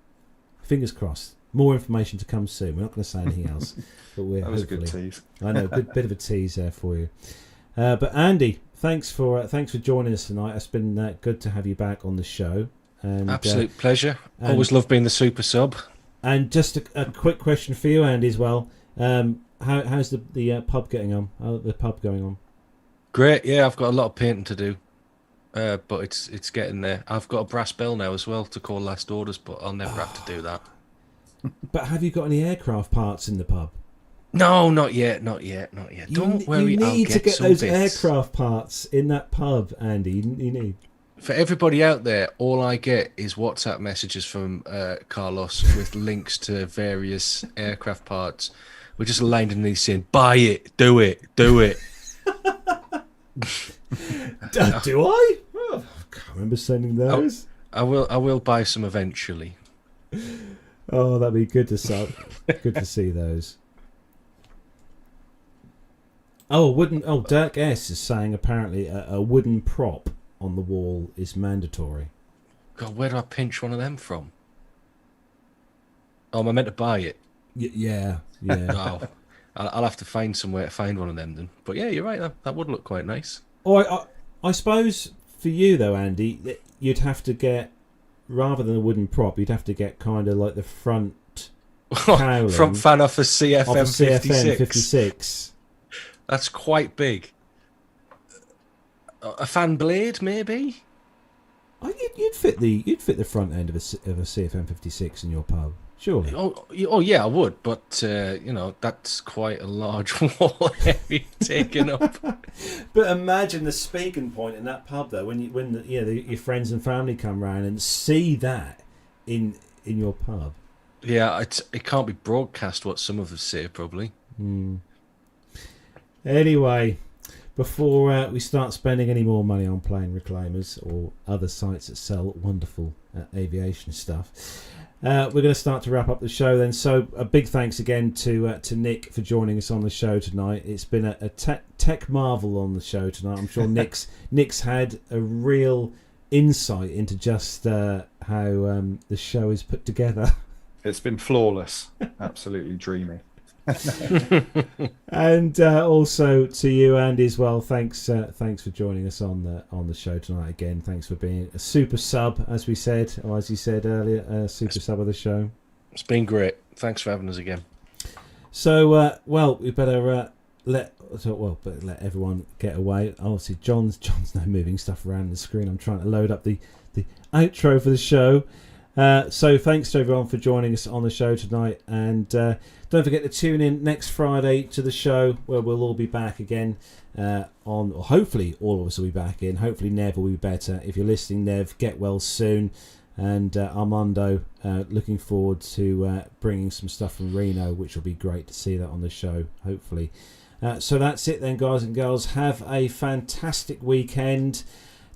S1: Fingers crossed. More information to come soon. We're not going to say anything else, but we're
S4: that was a good tease.
S1: I know, bit of a tease there for you. But Andy, thanks for joining us tonight. It's been good to have you back on the show. And,
S3: absolute pleasure. Always love being the super sub. And
S1: just a quick question for you, Andy, as well. How's the pub getting on? How's the pub going on?
S3: Great. Yeah, I've got a lot of painting to do, but it's getting there. I've got a brass bell now as well to call last orders, but I'll never have to do that.
S1: But have you got any aircraft parts in the pub?
S3: No, not yet. Don't worry.
S1: You need to get those
S3: bits.
S1: aircraft parts in that pub, Andy. You need.
S3: For everybody out there, all I get is WhatsApp messages from Carlos with links to various aircraft parts. We're just lined underneath saying, "Buy it, do it."
S1: Do I? Oh, I can't remember sending those.
S3: I will buy some eventually.
S1: Oh, that'd be good to see. Good to see those. Dirk S is saying apparently a wooden prop on the wall is mandatory.
S3: God, where do I pinch one of them from? Oh, am I meant to buy it?
S1: Yeah.
S3: Oh, I'll have to find somewhere to find one of them then. But yeah, you're right. That would look quite nice.
S1: Or I suppose for you though, Andy, you'd have to get, rather than a wooden prop, you'd have to get kind of like the front cowling,
S3: front fan off a CFM
S1: 56.
S3: That's quite big. A fan blade, maybe.
S1: You'd fit the front end of a CFM 56 in your pub, surely.
S3: Oh yeah, I would. But that's quite a large wall area taken up.
S1: But imagine the speaking point in that pub, though, when your friends and family come round and see that in your pub.
S3: Yeah, it can't be broadcast what some of us say, probably.
S1: Anyway, before we start spending any more money on plane reclaimers or other sites that sell wonderful aviation stuff, we're going to start to wrap up the show then. So a big thanks again to Nick for joining us on the show tonight. It's been a tech marvel on the show tonight. I'm sure Nick's had a real insight into just how the show is put together.
S4: It's been flawless, absolutely dreamy.
S1: And also to you, Andy, as well. Thanks for joining us on the show tonight again. Thanks for being a super sub, as we said, or as you said earlier, a super sub of the show.
S3: It's been great. Thanks for having us again.
S1: So, we better let everyone get away. Obviously, John's now moving stuff around the screen. I'm trying to load up the outro for the show. So thanks to everyone for joining us on the show tonight, and don't forget to tune in next Friday to the show where we'll all be back again. Or hopefully all of us will be back in. Hopefully Nev will be better. If you're listening, Nev, get well soon. And Armando, looking forward to bringing some stuff from Reno, which will be great to see that on the show, hopefully. So that's it then, guys and girls. Have a fantastic weekend.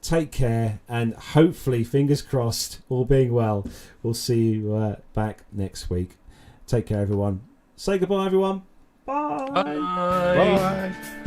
S1: Take care, and hopefully, fingers crossed, all being well, we'll see you back next week. Take care, everyone. Say goodbye, everyone. Bye.
S3: Bye.
S4: Bye.